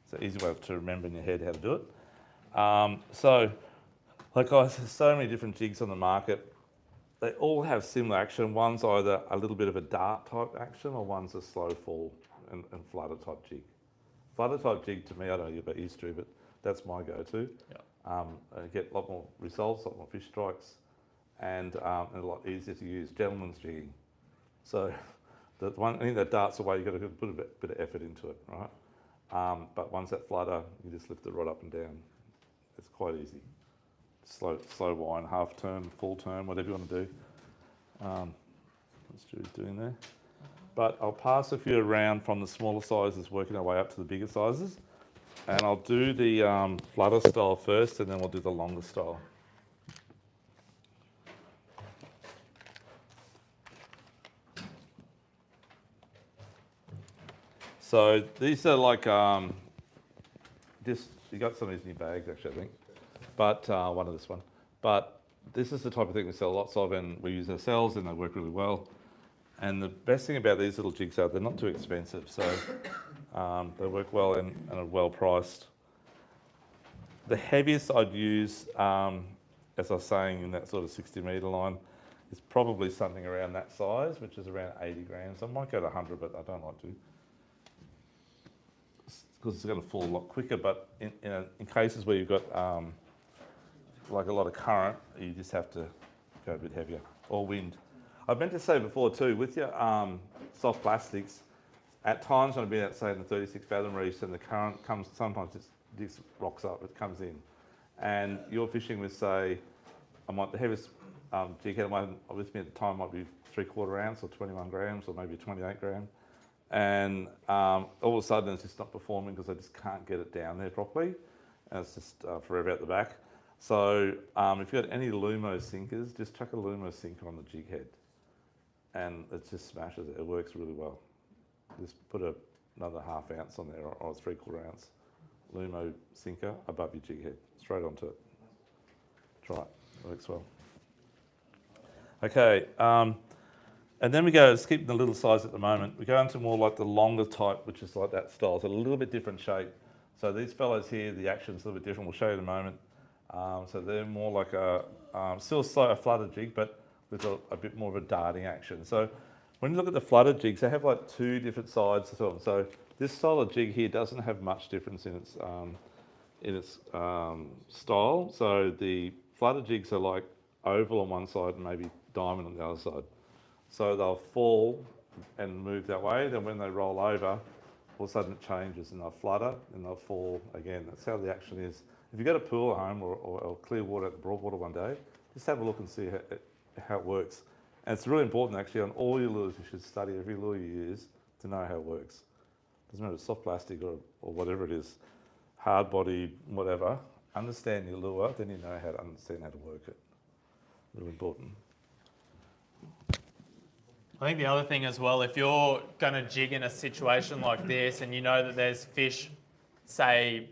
So easy way to remember in your head how to do it. So, like guys, there's so many different jigs on the market. They all have similar action. One's either a little bit of a dart type action or one's a slow fall and flutter type jig. Flutter type jig to me, I don't know you're about used to, but that's my go-to. I get a lot more results, a lot more fish strikes, and a lot easier to use. Gentleman's jigging. So the one, I think that darts away, you've got to put a bit of effort into it, right? But once that flutter, you just lift the rod up and down. It's quite easy. Slow wind, half turn, full turn, whatever you want to do. What Stu's doing there. But I'll pass a few around from the smaller sizes, working our way up to the bigger sizes. And I'll do the flutter style first, and then we'll do the longer style. So these are like, just, you got some of these in your bags actually, I think. But one of this one. But this is the type of thing we sell lots of, and we use ourselves, and they work really well. And the best thing about these little jigs are they're not too expensive, so they work well and are well priced. The heaviest I'd use, as I was saying, in that sort of 60 metre line, is probably something around that size, which is around 80 grams. I might go to 100, but I don't like to, because it's going to fall a lot quicker. But in cases where you've got like a lot of current, you just have to go a bit heavier, or wind. I meant to say before too, with your soft plastics, at times when I've been out, say, in the 36 fathom reefs and the current comes, sometimes this rocks up, it comes in. And you're fishing with, say, the heaviest jig head one with me at the time might be 3/4 ounce or 21 grams or maybe 28 gram. And all of a sudden it's just not performing because I just can't get it down there properly. And it's just forever out the back. So if you've got any Lumo sinkers, just chuck a Lumo sinker on the jig head. And it just smashes it. It works really well. Just put another 1/2 ounce on there or 3/4 ounce Lumo sinker above your jig head, straight onto it. Try it. It works well. Okay, and then we go, let's keep the little size at the moment. We go into more like the longer type, which is like that style. So a little bit different shape. So these fellows here, the action's a little bit different. We'll show you in a moment. So they're more like still a flutter jig, but with a bit more of a darting action. So when you look at the flutter jigs, they have like two different sides to them. So this style of jig here doesn't have much difference in its style. So the flutter jigs are like oval on one side and maybe diamond on the other side. So they'll fall and move that way. Then when they roll over, all of a sudden it changes and they'll flutter and they'll fall again. That's how the action is. If you've got a pool at home or clear water at the Broadwater one day, just have a look and see how it works. And it's really important actually on all your lures, you should study every lure you use to know how it works. Doesn't matter if it's soft plastic or whatever it is, hard body, whatever. Understand your lure, then you know how to understand how to work it. Really important.
I think the other thing as well, if you're going to jig in a situation like this and you know that there's fish, say,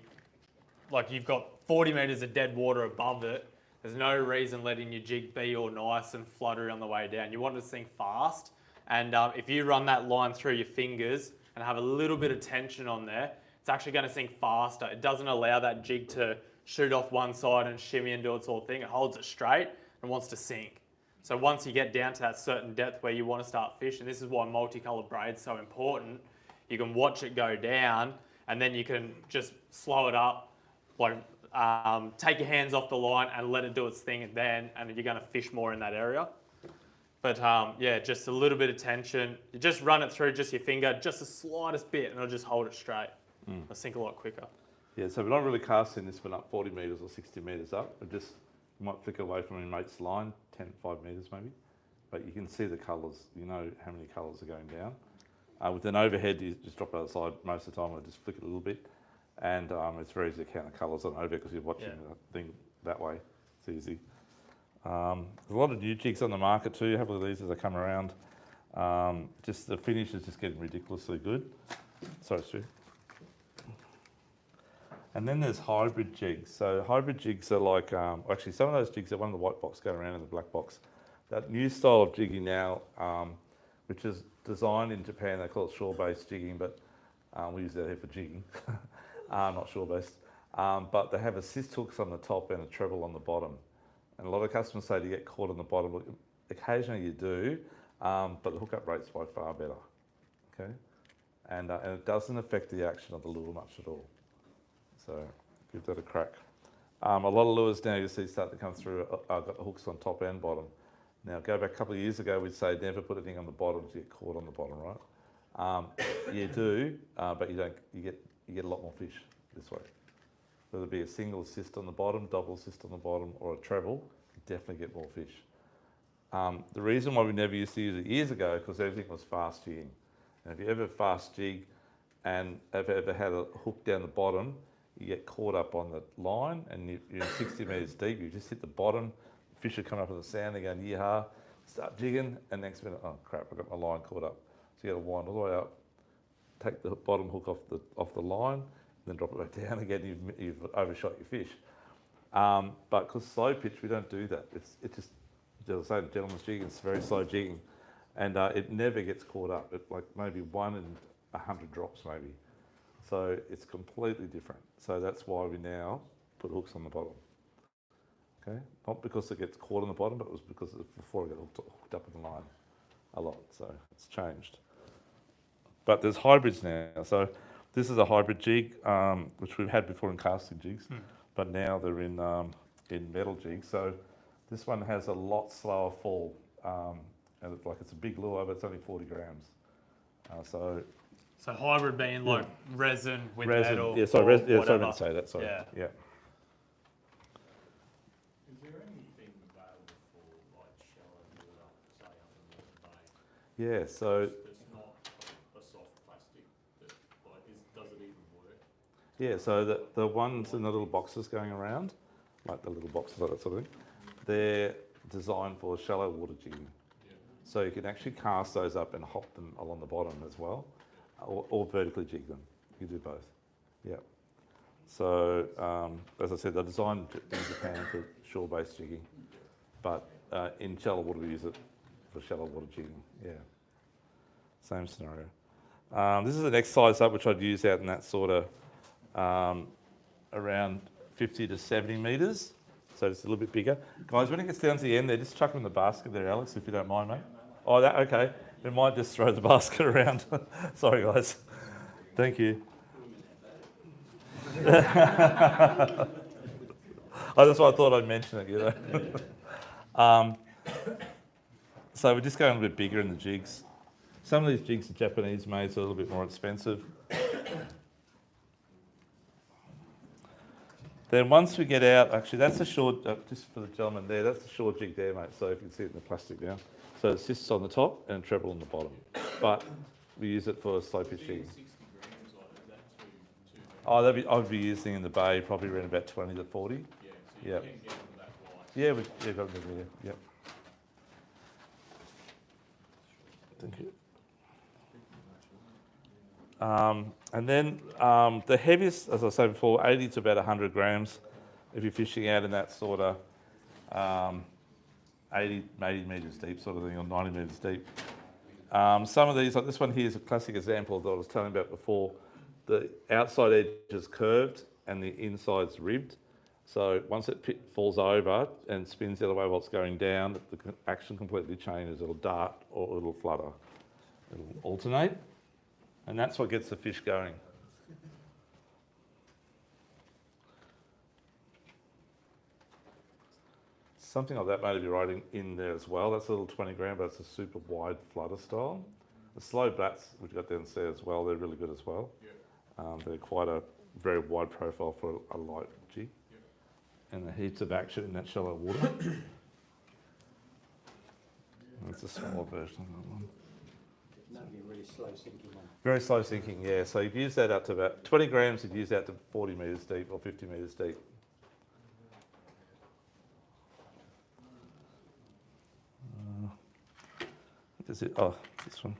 like you've got 40 metres of dead water above it, there's no reason letting your jig be all nice and fluttery on the way down. You want it to sink fast, and if you run that line through your fingers and have a little bit of tension on there, it's actually going to sink faster. It doesn't allow that jig to shoot off one side and shimmy and do its whole thing. It holds it straight and wants to sink. So once you get down to that certain depth where you want to start fishing, this is why multicolour braid's so important. You can watch it go down and then you can just slow it up, like take your hands off the line and let it do its thing then, and you're going to fish more in that area. But yeah, just a little bit of tension. You just run it through just your finger, just the slightest bit, and it'll just hold it straight. It'll sink a lot quicker.
Yeah, so we're not really casting this one up 40 metres or 60 metres up. You might flick away from your mate's line, 5 metres maybe, but you can see the colours. You know how many colours are going down. With an overhead, you just drop it outside most of the time, or just flick it a little bit, and it's very easy to count the colours on overhead because you're watching the thing that way. It's easy. There's a lot of new jigs on the market too. Have a look at these as they come around. Just the finish is just getting ridiculously good. Sorry, Stu. And then there's hybrid jigs. So hybrid jigs are like, actually some of those jigs are one of the white box going around in the black box. That new style of jigging now, which is designed in Japan, they call it shore-based jigging, but we use that here for jigging, not shore-based. but they have assist hooks on the top and a treble on the bottom. And a lot of customers say to get caught on the bottom. Look, occasionally you do, but the hookup rate's by far better. Okay, and it doesn't affect the action of the lure much at all. So give that a crack. A lot of lures now you see start to come through. Got the hooks on top and bottom. Now go back a couple of years ago, we'd say never put anything on the bottom to get caught on the bottom, right? You do, but you don't. You get a lot more fish this way. Whether it be a single assist on the bottom, double assist on the bottom, or a treble, you definitely get more fish. The reason why we never used to use it years ago, because everything was fast jigging. And if you ever fast jig and have ever had a hook down the bottom, you get caught up on the line and you're 60 metres deep, you just hit the bottom, fish are coming up in the sand, they're going, yeehaw, start jigging, and next minute, oh crap, I got my line caught up. So you got to wind all the way up, take the bottom hook off the line, then drop it back down again, you've overshot your fish. But because slow pitch, we don't do that. It just, as I say, gentleman's jigging, it's very slow jigging, and it never gets caught up. It like maybe 1 in 100 drops maybe. So it's completely different. So that's why we now put hooks on the bottom. Okay, not because it gets caught on the bottom, but it was because before it got hooked up in the line a lot. So it's changed. But there's hybrids now. So this is a hybrid jig, which we've had before in casting jigs, but now they're in metal jigs. So this one has a lot slower fall, and it's a big lure, but it's only 40 grams. So
hybrid being like resin with
resin,
metal.
yeah. Sorry, sorry, I
whatever.
didn't say that. Sorry.
Yeah.
Yeah.
Is there anything available for like shallow water, say up in Moreton Bay?
Yeah. So
It's not a soft plastic that like does it even work?
yeah. So the ones in the little boxes going around, like the little boxes like that sort of thing, they're designed for shallow water jigging.
Yeah.
So you can actually cast those up and hop them along the bottom as well, or vertically jig them. You do both. Yeah. So as I said, they're designed in Japan for shore-based jigging, but in shallow water we use it for shallow water jigging. Yeah. Same scenario. This is the next size up, which I'd use out in that sort of around 50 to 70 metres. So it's a little bit bigger. Guys, when it gets down to the end there, just chuck them in the basket there, Alex, if you don't mind, mate. Oh, that okay. We might just throw the basket around. Sorry, guys. Thank you. That's why I thought I'd mention it, you know. So we're just going a bit bigger in the jigs. Some of these jigs are Japanese made, so a little bit more expensive. Then once we get out, actually that's a short, just for the gentleman there, that's a short jig there, mate. So if you can see it in the plastic now. So it sits on the top and treble on the bottom. But we use it for slow pitch jigging.
60 grams, like is that too
Oh, I'd be using in the bay probably around about 20 to 40.
yeah, so you
Yep.
can get them that wide.
Yeah, we've got them there. Yep. Thank you. And then the heaviest, as I said before, 80 to about 100 grams if you're fishing out in that sort of 80 metres deep sort of thing, or 90 metres deep. Some of these, like this one here is a classic example that I was telling you about before. The outside edge is curved and the inside's ribbed. So once it falls over and spins the other way while it's going down, the action completely changes. It'll dart or it'll flutter. It'll alternate. And that's what gets the fish going. Something like that may be right in there as well. That's a little 20 gram, but it's a super wide flutter style. The slow bats, which got downstairs as well, they're really good as well.
Yeah.
They're quite a very wide profile for a light jig. And the heaps of action in that shallow water. That's a smaller version of that one.
That'd be a really slow sinking one.
Very slow sinking, yeah. So you'd use that up to about 20 grams, you'd use that to 40 metres deep or 50 metres deep. Is it? Oh, this one.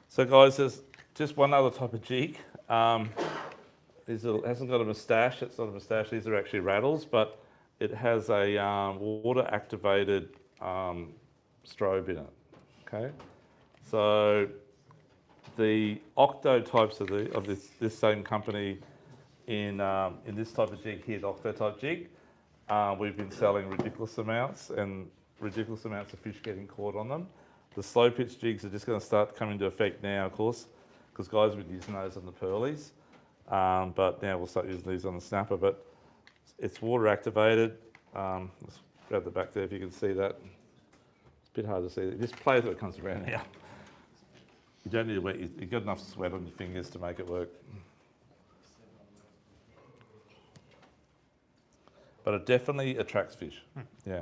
So guys, there's just one other type of jig. It hasn't got a moustache. It's not a moustache. These are actually rattles, but it has a water-activated strobe in it. Okay, so the Octo types of this same company in this type of jig here, the octo type jig, we've been selling ridiculous amounts and ridiculous amounts of fish getting caught on them. The slow pitch jigs are just going to start coming into effect now, of course, because guys have been using those on the pearlies, but now we'll start using these on the snapper. But it's water activated. Let's grab the back there if you can see that. It's a bit hard to see. Just play till it comes around here. You don't need to wet. You've got enough sweat on your fingers to make it work. But it definitely attracts fish. Yeah.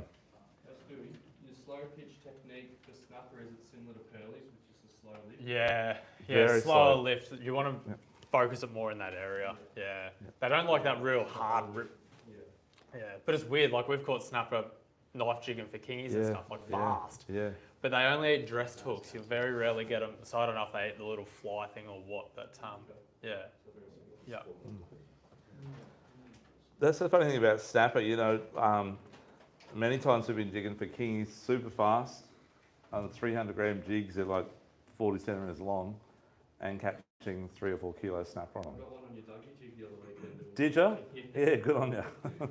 That's good. Your slow pitch technique for snapper, is it similar to pearlies, which is a slow lift?
Yeah,
Very
slower
slow.
lift. You want to focus it more in that area. Yeah. They don't like that real hard rip. Yeah, but it's weird. Like we've caught snapper knife jigging for kingies and stuff like fast.
Yeah.
But they only eat dressed hooks. You very rarely get them. So I don't know if they eat the little fly thing or what. But yeah.
That's the funny thing about snapper. You know, many times we've been jigging for kingies super fast. On the 300 gram jigs, they're like 40 centimetres long, and catching 3 or 4 kilo snapper on them.
I got one on your Dougie jig the other weekend.
Did you? Yeah, good on you.
It was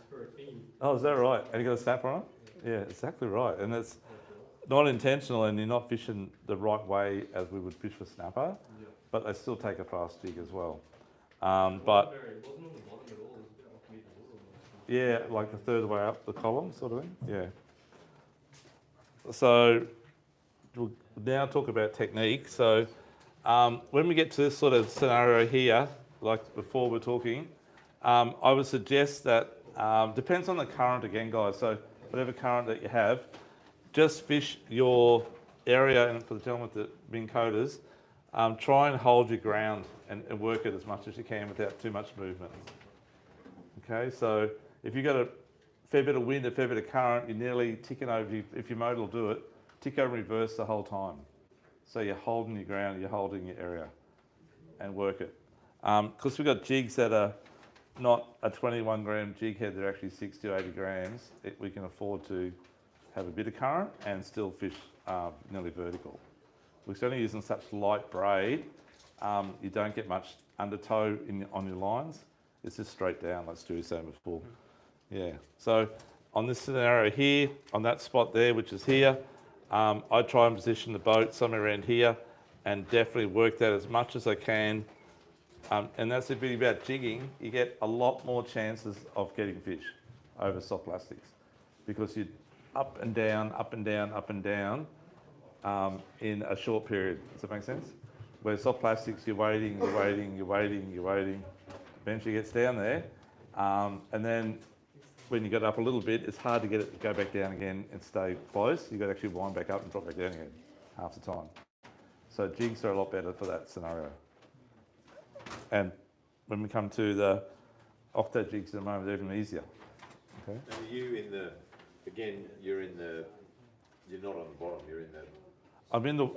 for a king.
Oh, is that right? And you got a snapper on it? Yeah, exactly right. And it's not intentional, and you're not fishing the right way as we would fish for snapper, but they still take a fast jig as well. But
It wasn't on the bottom at all. It was a bit off mid-water.
yeah, like the third way up the column, sort of thing. Yeah. So we'll now talk about technique. So when we get to this sort of scenario here, like before we're talking, I would suggest that depends on the current again, guys. So whatever current that you have, just fish your area, and for the gentlemen with the Minn Kotas, try and hold your ground and work it as much as you can without too much movement. Okay, so if you've got a fair bit of wind, a fair bit of current, you're nearly ticking over, if your motor will do it, tick over in reverse the whole time. So you're holding your ground, you're holding your area, and work it. Because we've got jigs that are not a 21 gram jig head, they're actually 60 to 80 grams, we can afford to have a bit of current and still fish nearly vertical. We're only using such light braid, you don't get much undertow on your lines. It's just straight down, like Stu was saying before. Yeah, so on this scenario here, on that spot there, which is here, I try and position the boat somewhere around here and definitely work that as much as I can. And that's the beauty about jigging, you get a lot more chances of getting fish over soft plastics because you're up and down, up and down, up and down in a short period. Does that make sense? Where soft plastics, you're waiting, you're waiting, you're waiting, you're waiting. Eventually it gets down there. And then when you get up a little bit, it's hard to get it to go back down again and stay close. You've got to actually wind back up and drop back down again half the time. So jigs are a lot better for that scenario. And when we come to the octo jigs at the moment, they're even easier. Okay.
And are you in the, again, you're not on the bottom, you're in the...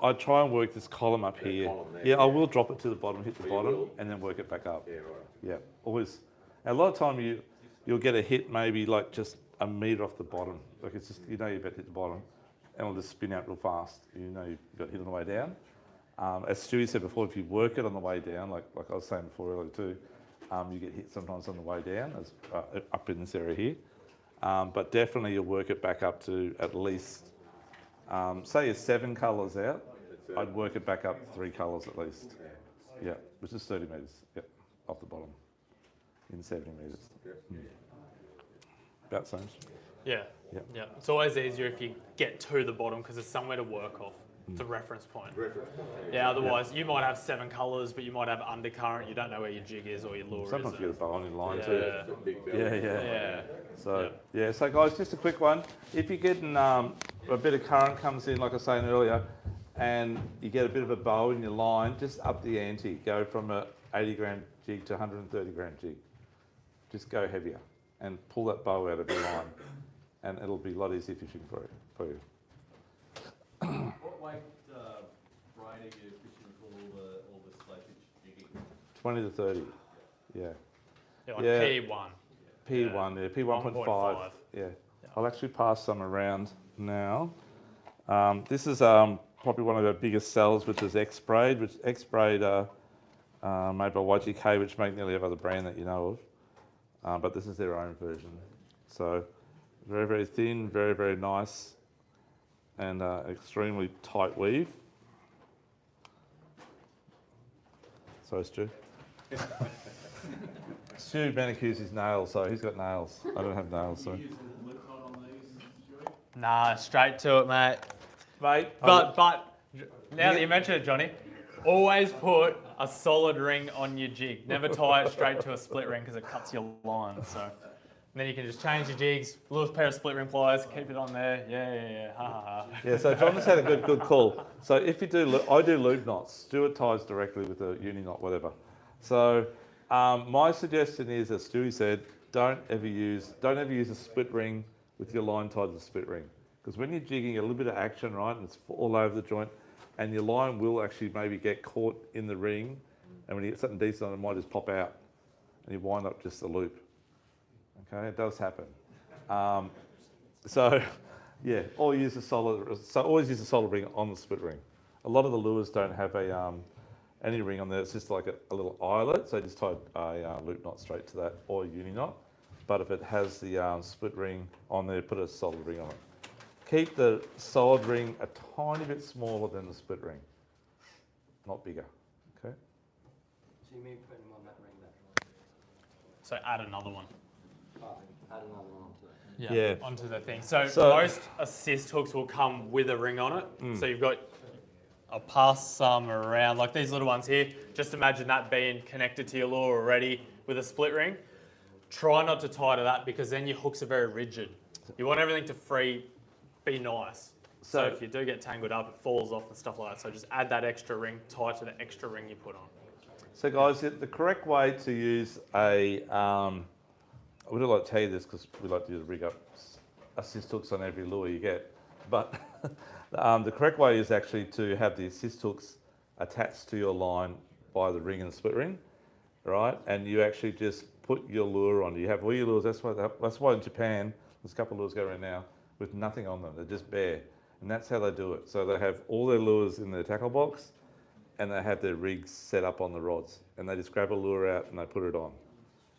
I try and work this column up
The
here.
column there,
Yeah, I
yeah.
will drop it to the bottom, hit the
Oh, you
bottom,
will?
and then work it back up.
Yeah, right.
Yeah, always. And a lot of time you'll get a hit maybe like just a metre off the bottom. Like it's just, you know you're about to hit the bottom, and it'll just spin out real fast. You know you've got hit on the way down. As Stewie said before, if you work it on the way down, like I was saying before earlier too, you get hit sometimes on the way down, as, up in this area here. But definitely you'll work it back up to at least, say you're 7 colours out, I'd work it back up 3 colours at least. Yeah, which is 30 metres, yep, off the bottom, in 70 metres. About the same.
Yeah.
Yep.
Yeah. It's always easier if you get to the bottom because there's somewhere to work off. It's a reference point. Yeah, otherwise you might have 7 colours, but you might have undercurrent. You don't know where your jig is or your lure
Sometimes
is.
you get a bow on your line
Yeah.
too. Yeah.
Yeah.
So yeah, so guys, just a quick one. If you're getting a bit of current comes in, like I was saying earlier, and you get a bit of a bow in your line, just up the ante. Go from a 80 gram jig to 130 gram jig. Just go heavier and pull that bow out of your line, and it'll be a lot easier fishing for you.
What weight braid are you fishing for all the slow pitch jigging?
20 to 30. Yeah.
Yeah, like
Yeah.
P1.
P1, yeah, P1.5.
1.5.
Yeah. I'll actually pass some around now. This is probably one of our biggest sellers, which is X-Braid, which X-Braid are made by YGK, which make nearly every other brand that you know of. But this is their own version. So very, very thin, very, very nice, and extremely tight weave. So Stu. Stu manicures his nails, so he's got nails. I don't have nails, so.
You using lip knot on these, Joey?
Nah, straight to it, mate.
Mate,
But now that you mention it, Johnny, always put a solid ring on your jig. Never tie it straight to a split ring because it cuts your line. So and then you can just change your jigs, little pair of split ring pliers, keep it on there. Yeah. Ha ha ha.
yeah, so John has had a good call. So if you do, I do loop knots. Stuart ties directly with a uni knot, whatever. So my suggestion is, as Stewie said, don't ever use a split ring with your line tied to the split ring. Because when you're jigging, a little bit of action, right, and it's all over the joint, and your line will actually maybe get caught in the ring, and when you get something decent on it, it might just pop out, and you wind up just a loop. Okay, it does happen. So, yeah, always use a solid ring on the split ring. A lot of the lures don't have any ring on there. It's just like a little eyelet, so just tie a loop knot straight to that, or a uni knot. But if it has the split ring on there, put a solid ring on it. Keep the solid ring a tiny bit smaller than the split ring, not bigger. Okay.
So you mean putting them on that ring there?
So add another one.
Oh, add another one onto it.
Yeah.
Onto the thing. So
So-
most assist hooks will come with a ring on it. So you've got, I'll pass some around, like these little ones here. Just imagine that being connected to your lure already with a split ring. Try not to tie to that because then your hooks are very rigid. You want everything to be nice. So if you do get tangled up, it falls off and stuff like that. So just add that extra ring, tie to the extra ring you put on.
So guys, the correct way to use I would like to tell you this because we like to rig up assist hooks on every lure you get, but the correct way is actually to have the assist hooks attached to your line by the ring and the split ring, right? And you actually just put your lure on. You have all your lures. That's why in Japan there's a couple of lures going around now with nothing on them. They're just bare, and that's how they do it. So they have all their lures in their tackle box, and they have their rigs set up on the rods, and they just grab a lure out and they put it on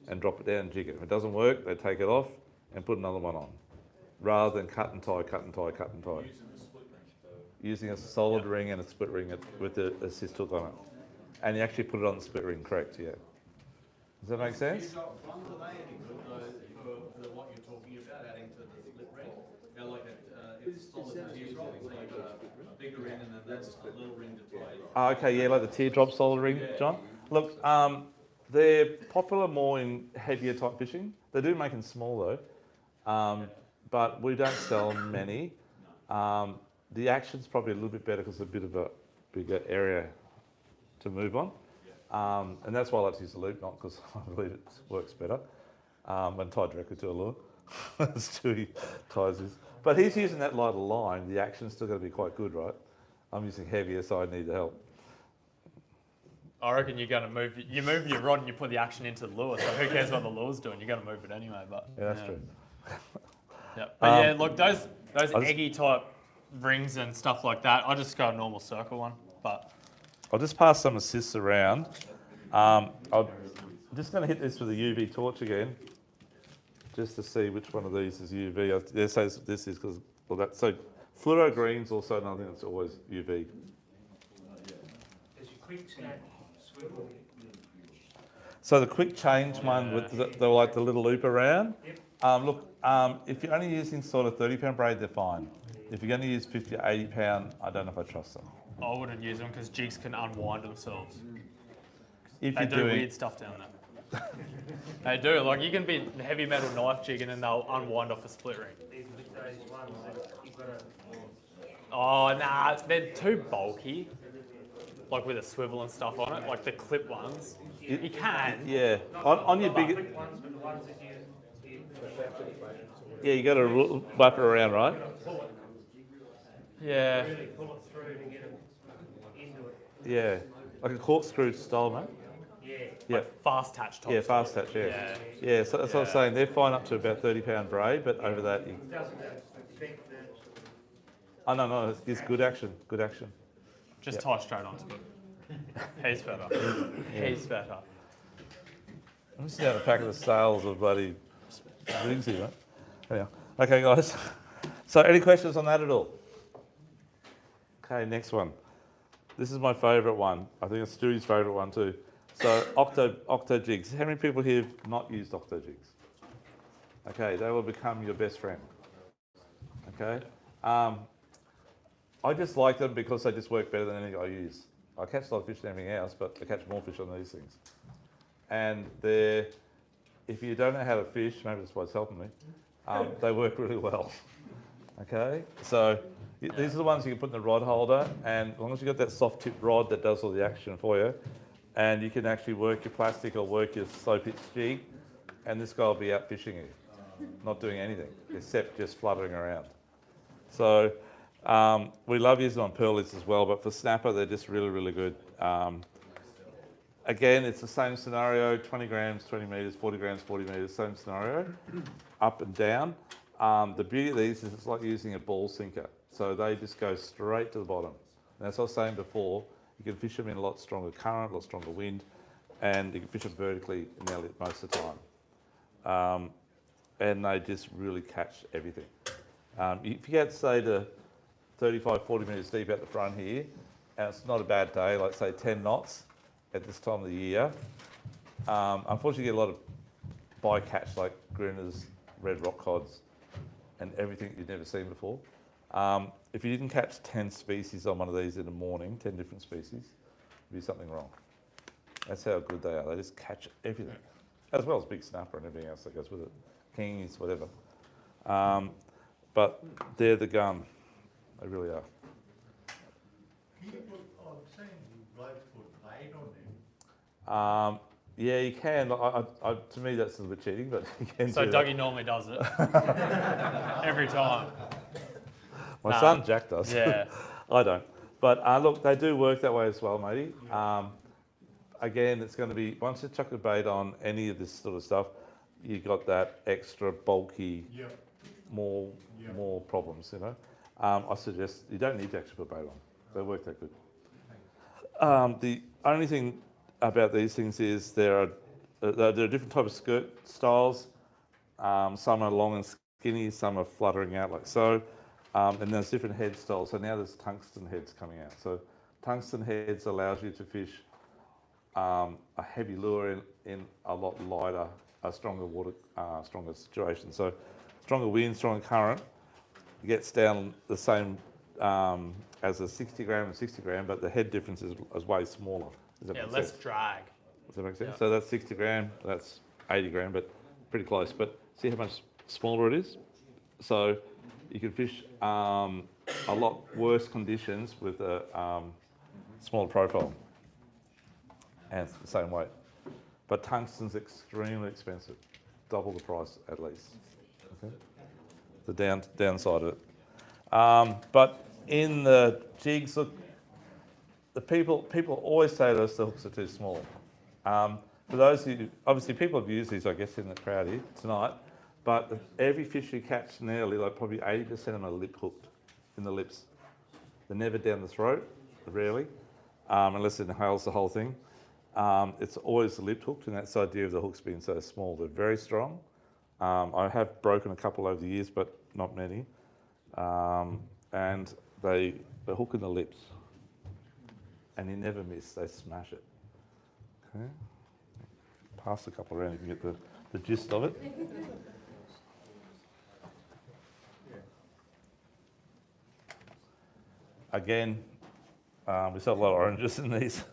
and drop it down and jig it. If it doesn't work, they take it off and put another one on, rather than cut and tie. Using a solid ring and a split ring with the assist hook on it. And you actually put it on the split ring, correct, yeah. Does that make sense?
You've got one today any good for what you're talking about, adding to the split ring. Now, like it's solid teardrop, so you've got a bigger ring and then that's a little ring to tie.
Okay, yeah, like the teardrop solid ring, John. Look, they're popular more in heavier type fishing. They do make them small though, but we don't sell many. The action's probably a little bit better because it's a bit of a bigger area to move on. And that's why I like to use the loop knot because I believe it works better when tied directly to a lure. Stewie ties his. But he's using that lighter line. The action's still going to be quite good, right? I'm using heavier, so I need the help.
I reckon you're going to move your rod and you put the action into the lure. So who cares what the lure's doing? You're going to move it anyway. But
Yeah, that's true.
Yeah, but yeah, look, those eggy type rings and stuff like that. I just go a normal circle one, but.
I'll just pass some assists around. I'm just going to hit this with a UV torch again, just to see which one of these is UV. This is because so fluoro green's also another thing that's always UV.
There's your quick snap, swivel.
So the quick change one with the like the little loop around. Look, if you're only using sort of 30-pound braid, they're fine. If you're going to use 50 to 80-pound, I don't know if I trust them.
I wouldn't use them because jigs can unwind themselves.
If
They
you're
do
doing,
weird stuff down there. They do. Like you can be heavy metal knife jigging and they'll unwind off a split ring.
Even with those ones that you've got to.
Oh nah, they're too bulky. Like with a swivel and stuff on it, like the clip ones. You can.
yeah, on your big,
Quick ones, but the ones that you
yeah, you got to wrap it around, right?
pull it,
Yeah.
really pull it through to get it into it.
Yeah, like a corkscrew style, mate.
Yeah.
Yeah,
Fast touch top.
yeah, fast touch, yeah. Yeah, so that's what I was saying. They're fine up to about 30-pound braid, but over that,
It doesn't affect the.
no, it's good action, good action.
Just tie straight onto it. He's better. He's better.
I'm just down a pack of the sales of bloody jigs here, mate. Anyhow. Okay, guys. So, any questions on that at all? Okay, next one. This is my favourite one. I think it's Stewie's favourite one too. So, octo jigs. How many people here have not used octo jigs? Okay, they will become your best friend. Okay. I just like them because they just work better than anything I use. I catch a lot of fish and everything else, but I catch more fish on these things. And they're, if you don't know how to fish, maybe that's why it's helping me, they work really well. Okay, so these are the ones you can put in the rod holder, and as long as you've got that soft tip rod that does all the action for you, and you can actually work your plastic or work your slow pitch jig, and this guy will be out fishing you, not doing anything except just fluttering around. So we love using them on pearlies as well, but for snapper they're just really, really good. Again, it's the same scenario, 20 grams, 20 metres, 40 grams, 40 metres, same scenario, up and down. The beauty of these is it's like using a ball sinker. So they just go straight to the bottom. And as I was saying before, you can fish them in a lot stronger current, a lot stronger wind, and you can fish them vertically nearly most of the time. And they just really catch everything. If you get, say, to 35, 40 metres deep out the front here, and it's not a bad day, like say 10 knots, at this time of the year. Unfortunately, you get a lot of bycatch like grinners, red rock cods, and everything you've never seen before. If you didn't catch 10 species on one of these in the morning, 10 different species, there'd be something wrong. That's how good they are. They just catch everything, as well as big snapper and everything else that goes with it, kings, whatever. But they're the gun. They really are.
People are saying blokes put bait on them.
Yeah, you can. To me, that's a little bit cheating, but you can.
So
do
Dougie
that.
normally does it. Every time.
My son Jack does.
Yeah.
I don't. But look, they do work that way as well, matey. Again, it's going to be, once you chuck the bait on any of this sort of stuff, you got that extra bulky, more problems, you know. I suggest you don't need to actually put bait on. They work that good. The only thing about these things is there are different types of skirt styles. Some are long and skinny, some are fluttering out like so. And there's different head styles. So now there's tungsten heads coming out. So tungsten heads allows you to fish a heavy lure in a lot lighter, a stronger water, stronger situation. So stronger wind, stronger current, it gets down the same as a 60 gram and 60 gram, but the head difference is way smaller. Does that make
less
sense?
drag.
Does that make sense?
Yeah.
So that's 60 gram, that's 80 gram, but pretty close. But see how much smaller it is? So you can fish a lot worse conditions with a smaller profile, and it's the same weight. But tungsten's extremely expensive, double the price at least. Okay? The downside of it. But in the jigs, look, the people always say to us the hooks are too small. For those who, obviously people have used these, I guess, in the crowd here tonight, but every fish you catch nearly, like probably 80% of them are lip hooked in the lips. They're never down the throat, rarely, unless it inhales the whole thing. It's always lip hooked, and that's the idea of the hooks being so small. They're very strong. I have broken a couple over the years, but not many. And they hook in the lips, and you never miss. They smash it. Okay. Pass a couple around, you can get the gist of it. Again, we sell a lot of oranges in these.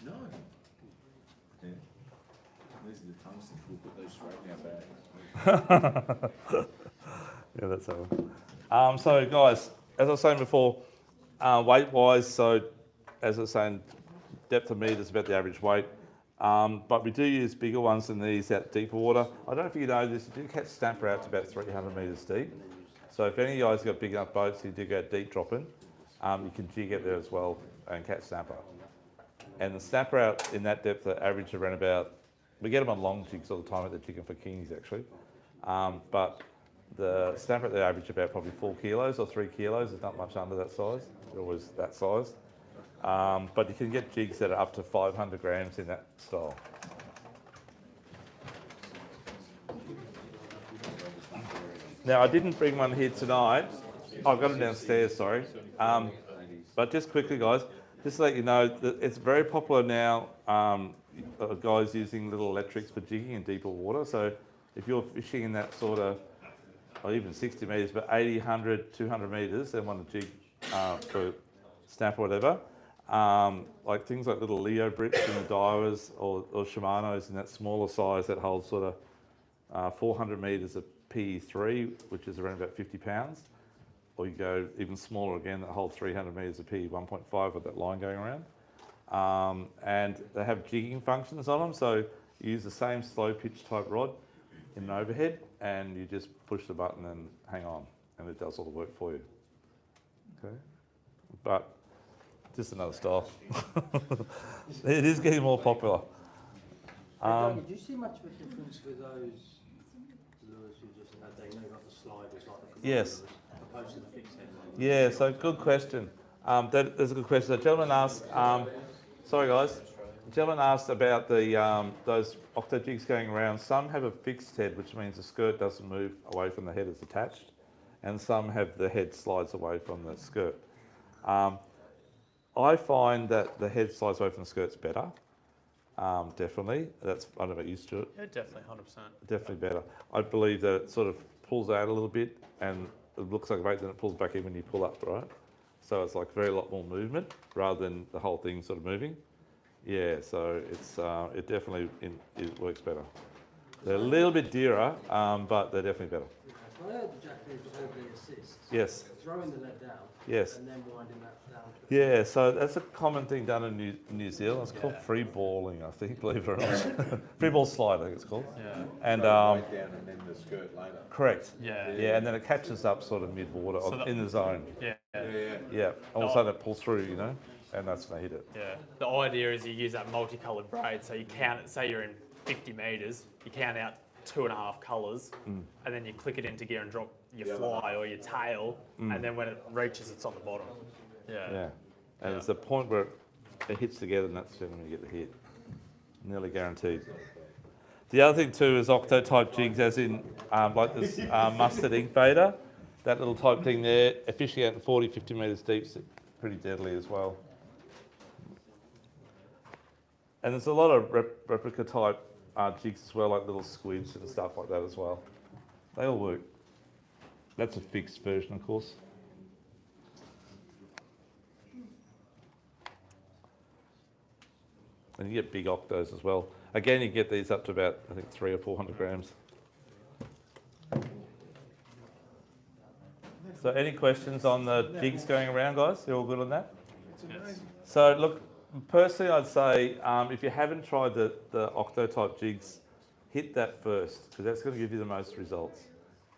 No. Yeah. These are the tungsten, we'll put those straight in our bag.
Yeah, that's that one. So guys, as I was saying before, weight-wise, so as I was saying, depth of meat is about the average weight. But we do use bigger ones than these out deeper water. I don't know if you know this, you do catch snapper out to about 300 metres deep. So if any of you guys got big enough boats, you do go deep dropping, you can jig out there as well and catch snapper. And the snapper out in that depth are average around about, we get them on long jigs all the time at the jigging for kings actually. But The snapper, they average about probably 4 kilos or 3 kilos. It's not much under that size. They're always that size. But you can get jigs that are up to 500 grams in that style. Now, I didn't bring one here tonight. I've got them downstairs, sorry. But just quickly, guys, just to let you know, that it's very popular now, guys using little electrics for jigging in deeper water. So if you're fishing in that sort of, or even 60 metres, but 80, 100, 200 metres, then want to jig for snap or whatever. Like things like little Leo Brits in the divers or Shimano's in that smaller size that holds sort of 400 metres of PE3, which is around about 50 pounds. Or you go even smaller again that holds 300 metres of PE1.5 with that line going around. And they have jigging functions on them, so you use the same slow pitch type rod in an overhead and you just push the button and hang on and it does all the work for you. Okay, but just another style. It is getting more popular.
Do you see much of a difference with those lures you just had? They know got the sliders like the
Yes.
opposed to the fixed head.
Yeah, so good question. That's a good question. The gentleman asked, sorry guys, the gentleman asked about the those octo jigs going around. Some have a fixed head, which means the skirt doesn't move away from the head it's attached, and some have the head slides away from the skirt. I find that the head slides away from the skirt's better, definitely. That's, I don't know about you, Stuart.
Yeah, definitely, 100%.
Definitely better. I believe that it sort of pulls out a little bit and it looks like a weight, then it pulls back in when you pull up, right? So it's like very lot more movement rather than the whole thing sort of moving. Yeah, so it's it definitely it works better. They're a little bit dearer, but they're definitely better.
I heard the Japanese overly assists.
Yes.
Throwing the lead down.
Yes.
And then winding that down.
Yeah, so that's a common thing done in New Zealand. It's called free balling, I think, believe it or not. Free ball slide, I think it's called.
Yeah.
And
Right down and then the skirt later.
correct.
Yeah.
Yeah, and then it catches up sort of mid-water
So
in the zone.
Yeah.
Yeah, all of a sudden it pulls through, you know, and that's when they hit it.
Yeah. The idea is you use that multicolored braid, so you count it, say you're in 50 metres, you count out 2.5 colours, and then you click it into gear and drop your fly or your tail, and then when it reaches, it's on the bottom. Yeah.
Yeah, and it's the point where it hits together, and that's when you get the hit. Nearly guaranteed. The other thing too is octo type jigs, as in like this mustard ink vader, that little type thing there, fishing out in 40, 50 metres deep, is pretty deadly as well. And there's a lot of replica type jigs as well, like little squids and stuff like that as well. They all work. That's a fixed version, of course. And you get big octos as well. Again, you get these up to about, I think, 300 or 400 grams. So any questions on the jigs going around, guys? You're all good on that?
Yes.
So look, personally I'd say if you haven't tried the octo type jigs, hit that first, because that's going to give you the most results.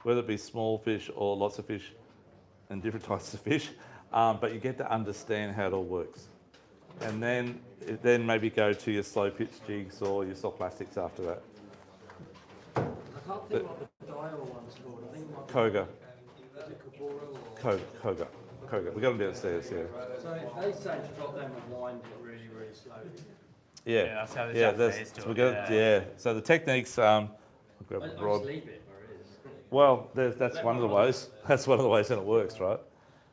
Whether it be small fish or lots of fish and different types of fish, but you get to understand how it all works. And then maybe go to your slow pitch jigs or your soft plastics after that.
I can't think what the dial one's called. I think it might be,
Koga.
is it Kabura or?
Koga. We got them downstairs, yeah.
So they say to drop them and wind it really, really slowly.
Yeah,
Yeah, that's how the
yeah,
Japanese do
so we
it,
got,
yeah.
So the techniques, I'll grab
I
a
just
rod.
leave it where it is.
Well, that's one of the ways. That's one of the ways that it works, right?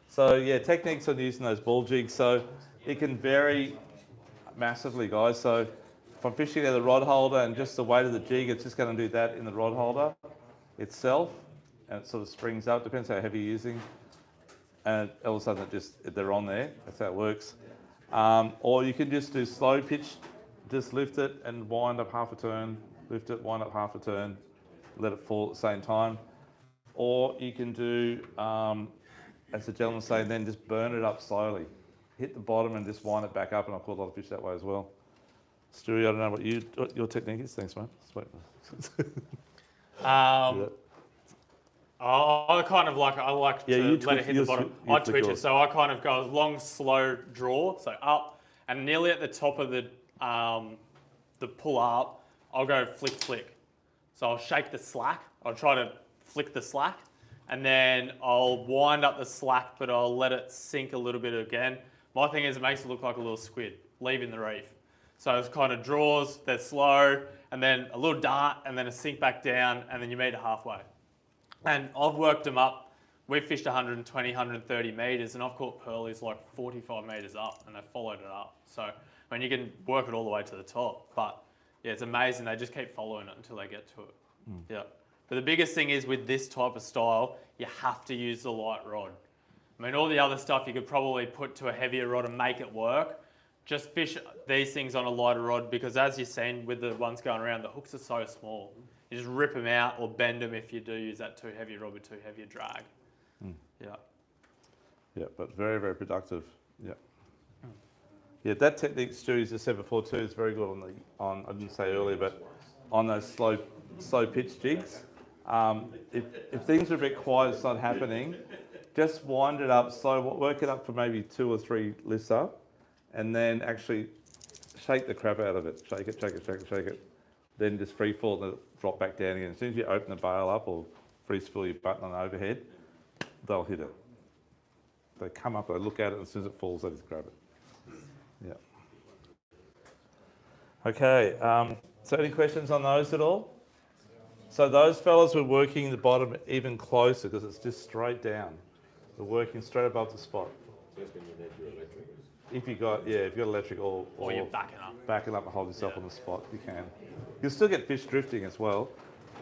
So yeah, techniques on using those ball jigs. So it can vary massively, guys. So if I'm fishing out of the rod holder and just the weight of the jig, it's just going to do that in the rod holder itself, and it sort of springs up. Depends how heavy you're using, and all of a sudden they're on there. That's how it works. Or you can just do slow pitch, just lift it and wind up half a turn, lift it, wind up half a turn, let it fall at the same time. Or you can do, as the gentleman saying, then just burn it up slowly. Hit the bottom and just wind it back up, and I've caught a lot of fish that way as well. Stewie, I don't know what your technique is. Thanks, mate. Sweet.
I kind of like, I like
Yeah,
to
you
let
twitch-
it hit
you
the bottom.
you
I
flick
twitch it,
yours.
so I kind of go a long, slow draw, so up, and nearly at the top of the pull up, I'll go flick, flick. So I'll shake the slack. I'll try to flick the slack, and then I'll wind up the slack, but I'll let it sink a little bit again. My thing is it makes it look like a little squid leaving the reef. So it's kind of draws, they're slow, and then a little dart, and then a sink back down, and then you meet it halfway. And I've worked them up. We've fished 120, 130 metres, and I've caught pearlies like 45 metres up, and they've followed it up. So, I mean, you can work it all the way to the top, but yeah, it's amazing. They just keep following it until they get to it. Yeah. But the biggest thing is with this type of style, you have to use the light rod. I mean, all the other stuff you could probably put to a heavier rod and make it work. Just fish these things on a lighter rod because as you've seen with the ones going around, the hooks are so small. You just rip them out or bend them if you do use that too heavy rod with too heavy a drag. Yeah.
Yeah, but very, very productive. Yeah. Yeah, that technique Stu just said before too is very good on I didn't say earlier, but on those slow pitch jigs. If things are a bit quiet, it's not happening, just wind it up slow, work it up for maybe 2 or 3 lifts up, and then actually shake the crap out of it. Shake it, shake it, shake it, shake it. Then just free fall and drop back down again. As soon as you open the bail up or free spool your button on overhead, they'll hit it. They come up, they look at it, and as soon as it falls, they just grab it. Yeah. Okay, so any questions on those at all? So those fellas were working the bottom even closer because it's just straight down. They're working straight above the spot. If you got electric or
you're backing up.
Backing up and hold yourself on the spot if you can. You'll still get fish drifting as well,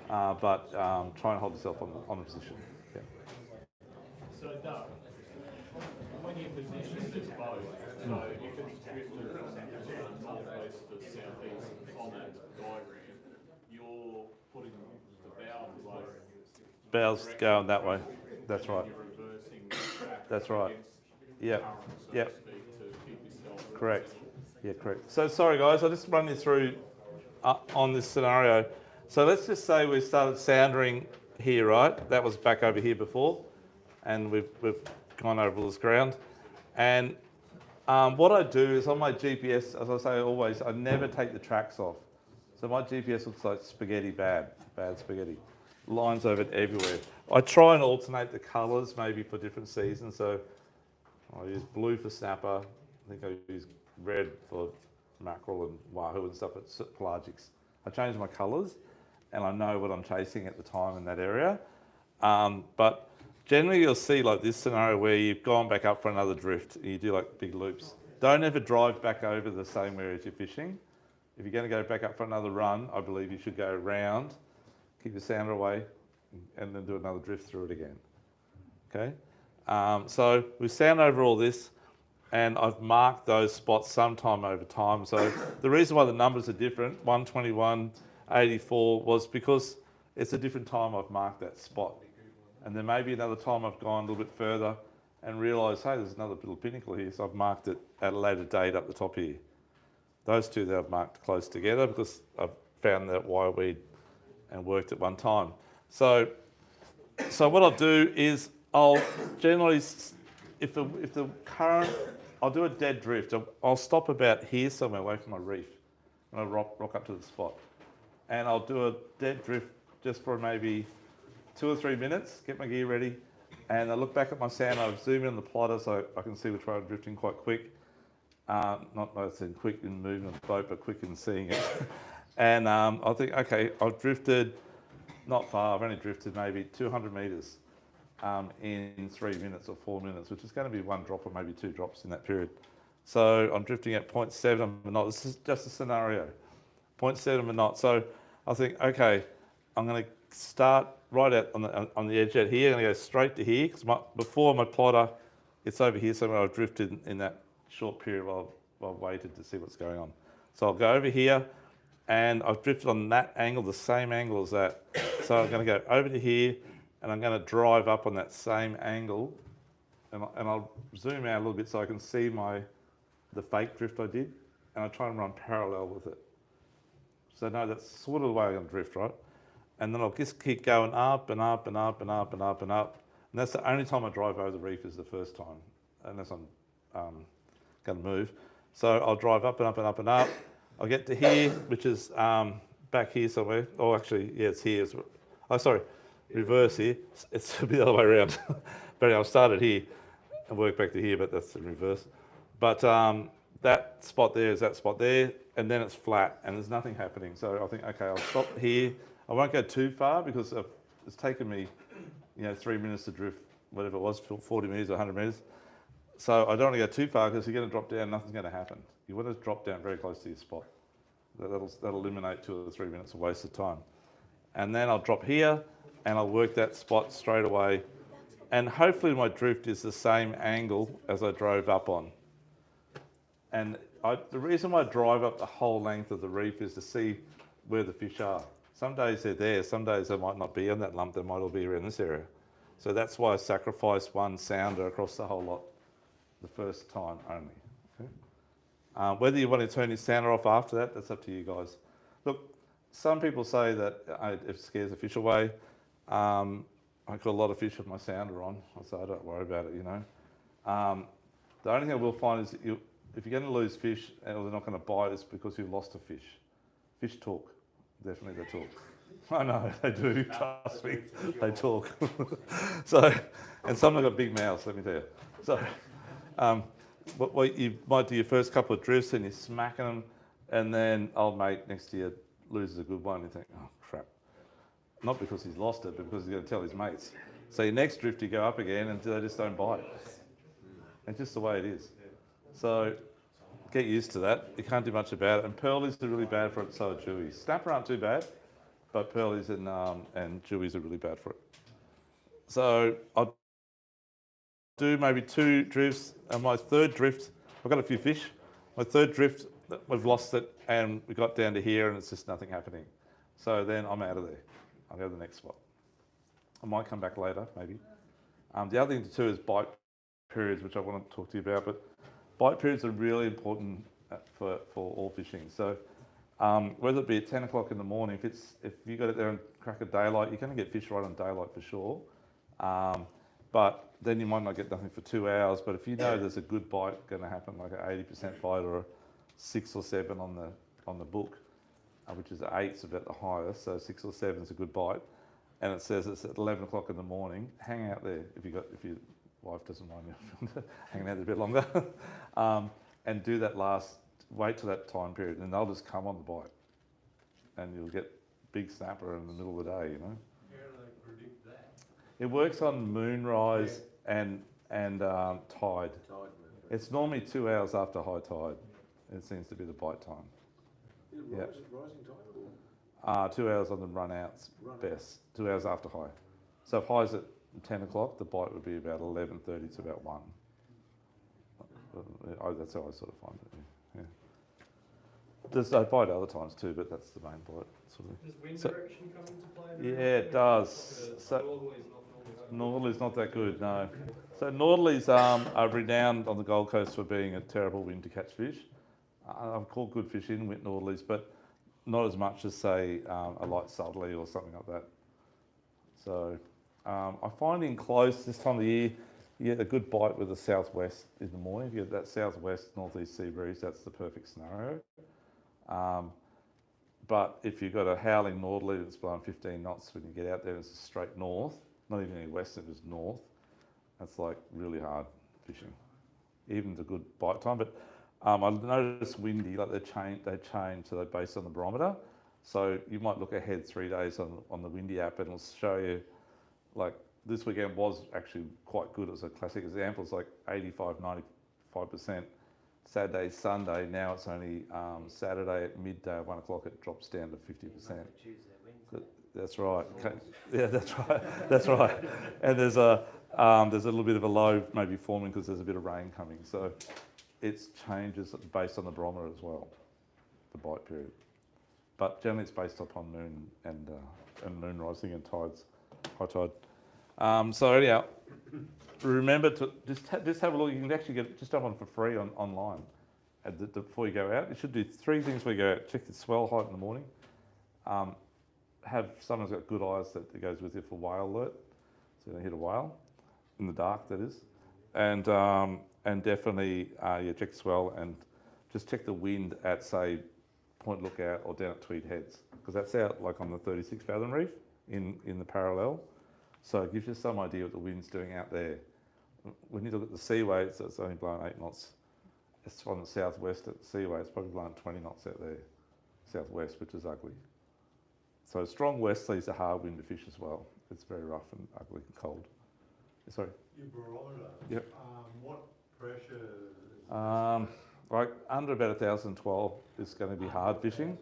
but try and hold yourself on the position. Yeah.
So Doug, when you position this boat, so if it's drifted from northwest to southeast on that diagram, you're putting the bow below.
Bows going that way. That's right.
You're reversing the track.
That's right. Yep.
Current, so
Yep.
to speak, to keep yourself.
Correct. Yeah, correct. So sorry guys, I'll just run you through on this scenario. So let's just say we started soundering here, right? That was back over here before, and we've gone over all this ground. And what I do is on my GPS, as I say always, I never take the tracks off. So my GPS looks like spaghetti bad spaghetti. Lines over it everywhere. I try and alternate the colours maybe for different seasons. So I use blue for snapper. I think I use red for mackerel and wahoo and stuff at pelagics. I change my colours and I know what I'm chasing at the time in that area. But generally you'll see like this scenario where you've gone back up for another drift and you do like big loops. Don't ever drive back over the same area as you're fishing. If you're going to go back up for another run, I believe you should go around, keep the sounder away, and then do another drift through it again. Okay? So we sound over all this, and I've marked those spots sometime over time. So the reason why the numbers are different, 121, 84, was because it's a different time I've marked that spot. And then maybe another time I've gone a little bit further and realised, hey, there's another little pinnacle here, so I've marked it at a later date up the top here. Those two that I've marked close together because I've found that wire weed and worked at one time. So what I'll do is I'll generally, if the current, I'll do a dead drift. I'll stop about here somewhere away from my reef and I'll rock up to the spot. And I'll do a dead drift just for maybe 2 or 3 minutes, get my gear ready, and I look back at my sound, I zoom in on the plotter so I can see which way I'm drifting quite quick. Not saying quick in movement of the boat, but quick in seeing it. And I'll think, okay, I've drifted not far, I've only drifted maybe 200 metres in 3 minutes or 4 minutes, which is going to be 1 drop or maybe 2 drops in that period. So I'm drifting at 0.7 of a knot. This is just a scenario, 0.7 of a knot. So I think, okay, I'm going to start right out on the edge out here. I'm going to go straight to here because before my plotter, it's over here somewhere. I've drifted in that short period while I've waited to see what's going on. So I'll go over here and I've drifted on that angle, the same angle as that. So I'm going to go over to here and I'm going to drive up on that same angle and I'll zoom out a little bit so I can see the fake drift I did and I'll try and run parallel with it. So no, that's sort of the way I'm going to drift, right? And then I'll just keep going up and up and up and up and up and up. And that's the only time I drive over the reef is the first time, unless I'm going to move. So I'll drive up and up and up and up. I'll get to here, which is back here somewhere. Oh, actually, yeah, it's here. Oh, sorry. reverse here. It's the other way around. But I'll start it here and work back to here, but that's the reverse. But that spot there is that spot there, and then it's flat and there's nothing happening. So I think, okay, I'll stop here. I won't go too far because it's taken me, 3 minutes to drift, whatever it was, 40 metres or 100 metres. So I don't want to go too far because you're going to drop down, nothing's going to happen. You want to drop down very close to your spot. That'll eliminate 2 or 3 minutes of wasted time. And then I'll drop here and I'll work that spot straight away. And hopefully my drift is the same angle as I drove up on. And the reason why I drive up the whole length of the reef is to see where the fish are. Some days they're there, some days they might not be in that lump, they might all be around this area. So that's why I sacrifice one sounder across the whole lot the first time only. Okay? Whether you want to turn your sounder off after that, that's up to you guys. Look, some people say that it scares the fish away. I've got a lot of fish with my sounder on, so I don't worry about it, The only thing I will find is that if you're going to lose fish or they're not going to bite, it's because you've lost a fish. Fish talk. Definitely they talk. I know, they do, trust me, they talk. And some have got big mouths, let me tell you. So, what you might do your first couple of drifts and you're smacking them, and then old mate next to you loses a good one and you think, oh crap. Not because he's lost it, but because he's going to tell his mates. So your next drift you go up again and they just don't bite. It's just the way it is. So get used to that. You can't do much about it. And pearlies are really bad for it, so are jewies. Snapper aren't too bad, but pearlies and jewies are really bad for it. So I'll do maybe 2 drifts. And my third drift, I've got a few fish. My third drift, we've lost it and we got down to here and it's just nothing happening. So then I'm out of there. I'll go to the next spot. I might come back later, maybe. The other thing to do is bite periods, which I want to talk to you about. But bite periods are really important for all fishing. So whether it be at 10 o'clock in the morning, if you got it there and crack of daylight, you're going to get fish right on daylight for sure. But then you might not get nothing for 2 hours. But if you know there's a good bite going to happen, like an 80% bite or a 6 or 7 on the book, which is 8's about the highest, so 6 or 7 is a good bite, and it says it's at 11 o'clock in the morning. Hang out there if your wife doesn't mind you hanging out there a bit longer, and do that wait till that time period, and they'll just come on the bite, and you'll get big snapper in the middle of the day.
How do they predict that?
It works on moonrise and tide. It's normally 2 hours after high tide. It seems to be the bite time. Yeah.
Rising tide or?
2 hours on the run outs best. 2 hours after high. So if high's at 10 o'clock, the bite would be about 11:30 to about 1. That's how I sort of find it. Yeah. I bite other times too, but that's the main bite. Sort of.
Does wind direction come into play?
Yeah, it does. So northerly's not that good, no. So northerlies are renowned on the Gold Coast for being a terrible wind to catch fish. I've caught good fish in with northerlies, but not as much as, say, a light southerly or something like that. So I find in close this time of the year, you get a good bite with the southwest in the morning. If you get that southwest northeast sea breeze, that's the perfect scenario. But if you've got a howling northerly that's blowing 15 knots when you get out there and it's straight north, not even any west, it's north, that's like really hard fishing. Even the good bite time. But I noticed windy, like they change, so they're based on the barometer. So you might look ahead 3 days on the windy app and it'll show you, like this weekend was actually quite good. It was a classic example. It's like 85, 95%. Saturday, Sunday, now it's only Saturday at midday, 1 o'clock, it drops down to 50%. That's right. Okay. Yeah, that's right. That's right. And there's a little bit of a low maybe forming because there's a bit of rain coming. So it changes based on the barometer as well, the bite period. But generally it's based upon moon and moon rising and tides, high tide. So anyhow, remember to just have a look. You can actually just jump on for free online before you go out. You should do 3 things before you go out. Check the swell height in the morning. Have someone's got good eyes that goes with you for whale alert, so you're gonna hit a whale in the dark, that is, and definitely check the swell and just check the wind at, say, Point Lookout or down at Tweed Heads, because that's out like on the 36 fathom reef in the parallel. So it gives you some idea what the wind's doing out there. When you look at the seaway, it's only blowing 8 knots. It's from the southwest at the seaway, it's probably blowing 20 knots out there, southwest, which is ugly. So strong westerlies are hard wind to fish as well. It's very rough and ugly and cold. Sorry?
Your barometer.
Yep.
What pressure?
Like under about 1,012 is going to be hard fishing.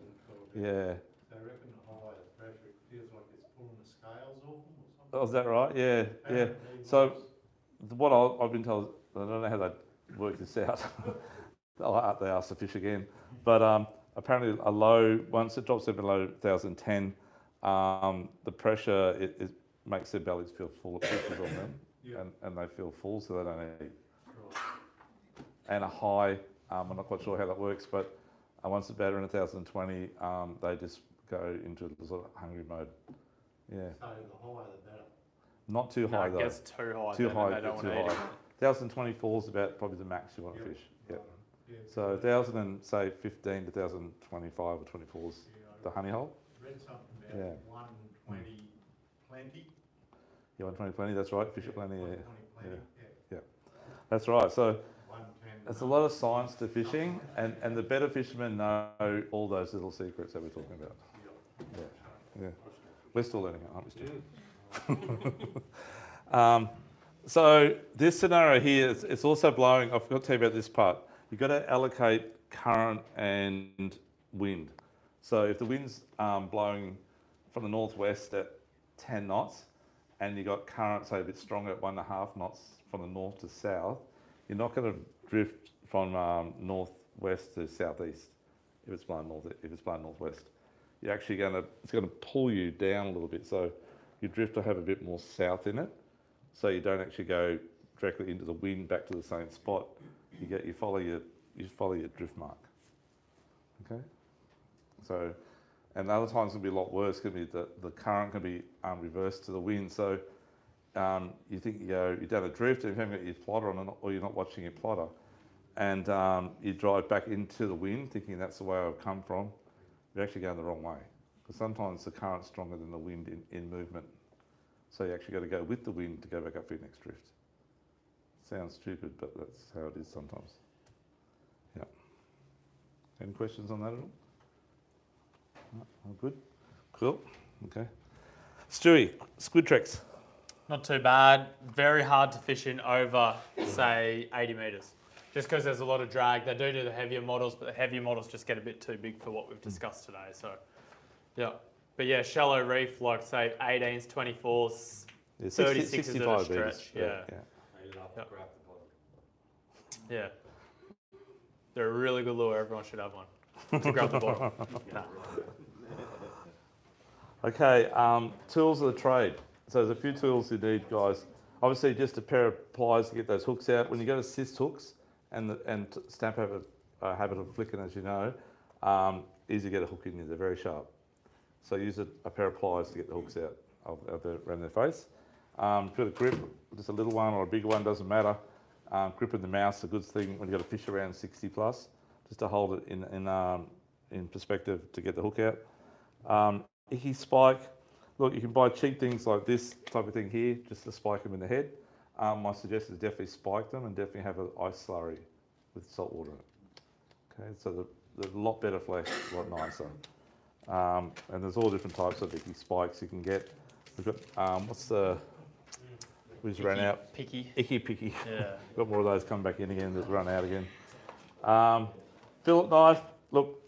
Yeah.
They reckon the higher the pressure, it feels like it's pulling the scales off them or something.
Oh, is that right? Yeah, yeah. So what I've been told, I don't know how they work this out. They ask the fish again. But apparently a low, once it drops down below 1,010, the pressure, it makes their bellies feel full of fishes on them.
Yeah.
And they feel full, so they don't eat. Right. And a high, I'm not quite sure how that works, but once it's better in 1,020, they just go into the sort of hungry mode. Yeah.
So the higher the better.
Not too high though.
It gets too high.
Too
then
high,
They don't
too
want to eat
high.
it.
1,024 is about probably the max you want to fish. Yep.
Yeah.
So 1,000 and say 15 to 1,025 or 24 is the honey hole.
Read something about 120 plenty.
Yeah, 120 plenty, that's right. Fish at plenty,
120 plenty,
yeah. That's right. So
110.
there's a lot of science to fishing, and the better fishermen know all those little secrets that we're talking about. Yeah. We're still learning it, aren't we? Still? So this scenario here, it's also blowing. I forgot to tell you about this part. You've got to allocate current and wind. So if the wind's blowing from the northwest at 10 knots, and you've got current, say, a bit stronger at 1.5 knots from the north to south, you're not going to drift from northwest to southeast if it's blowing northwest. You're actually it's going to pull you down a little bit. So your drift will have a bit more south in it. So you don't actually go directly into the wind back to the same spot. You follow your drift mark. Okay. So, and other times it'll be a lot worse. It can be the current can be reversed to the wind. So you think you're down a drift and you haven't got your plotter on, or you're not watching your plotter, and you drive back into the wind thinking that's the way I've come from. You're actually going the wrong way, because sometimes the current's stronger than the wind in movement. So you actually got to go with the wind to go back up for your next drift. Sounds stupid, but that's how it is sometimes. Yeah. Any questions on that at all? No, all good? Cool. Okay. Stewie, squid tricks.
Not too bad. Very hard to fish in over, say, 80 metres. Just because there's a lot of drag. They do the heavier models, but the heavier models just get a bit too big for what we've discussed today. So, yeah. But yeah, shallow reef, like say 18s, 24s, 36s at a stretch. Yeah. Yeah. They're a really good lure. Everyone should have one to grab the bottom. Nah.
Okay, tools of the trade. So there's a few tools you need, guys. Obviously, just a pair of pliers to get those hooks out. When you go to cyst hooks, and Stamp have a habit of flicking, as you know, easy to get a hook in there. They're very sharp. So use a pair of pliers to get the hooks out around their face. If you've got a grip, just a little one or a bigger one, doesn't matter. Grip in the mouth's a good thing when you've got to fish around 60 plus, just to hold it in perspective to get the hook out. Icky spike. Look, you can buy cheap things like this type of thing here, just to spike them in the head. My suggestion is definitely spike them and definitely have an ice slurry with salt water in it. Okay, so they're a lot better flesh, a lot nicer. And there's all different types of icky spikes you can get. We've got, we just ran out. Icky picky. Yeah. Got more of those coming back in again, they've run out again. Fillet knife. Look,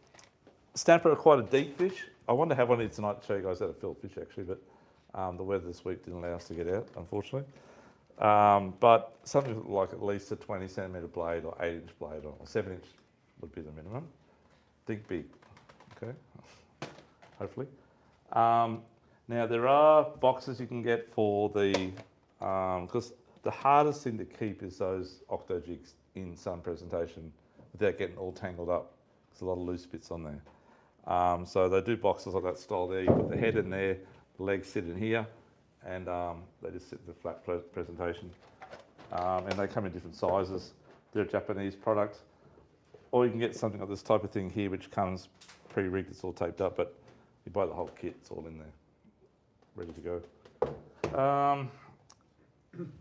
snapper are quite a deep fish. I wanted to have one here tonight to show you guys how to fillet fish actually, but the weather this week didn't allow us to get out, unfortunately. But something like at least a 20 centimetre blade or 8-inch blade, or 7-inch would be the minimum. Think big, okay, hopefully. Now there are boxes you can get for the, because the hardest thing to keep is those octo jigs in some presentation without getting all tangled up. There's a lot of loose bits on there. So they do boxes like that style there. You put the head in there, the legs sit in here, and they just sit in the flat presentation. And they come in different sizes. They're a Japanese product. Or you can get something like this type of thing here, which comes pre-rigged, it's all taped up, but you buy the whole kit, it's all in there. ready to go.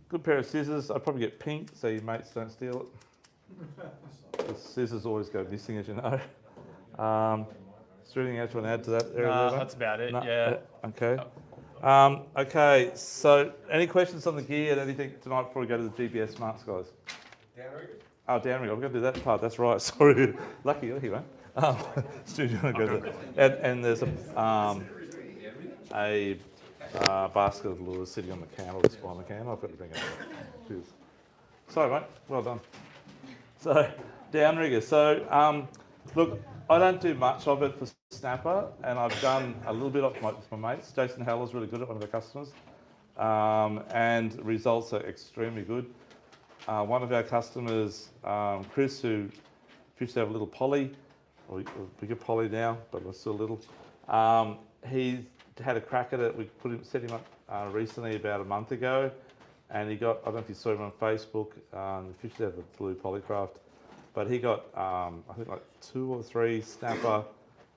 Good pair of scissors. I'd probably get pink so your mates don't steal it. The scissors always go missing, as you know. Is there anything else you want to add to that area?
No, that's about it. Yeah.
Okay. Okay, so any questions on the gear and anything tonight before we go to the GPS Smarts, guys? Downrigger? Oh, downrigger. I'm going to do that part. That's right. Sorry. Lucky you, mate. Stu, do you want to go there? And there's a basket of lures sitting on the can, or just behind the can. I've got to bring it up. Cheers. Sorry, mate. Well done. So, downrigger. So, look, I don't do much of it for snapper, and I've done a little bit of it with my mates. Jason Haller's really good at one of our customers, and results are extremely good. One of our customers, Chris, who used to have a little poly, or a bigger poly now, but we're still little. He had a crack at it. We set him up recently about a month ago, and he got, I don't know if you saw him on Facebook, he used to have a blue polycraft, but he got, I think like 2 or 3 snapper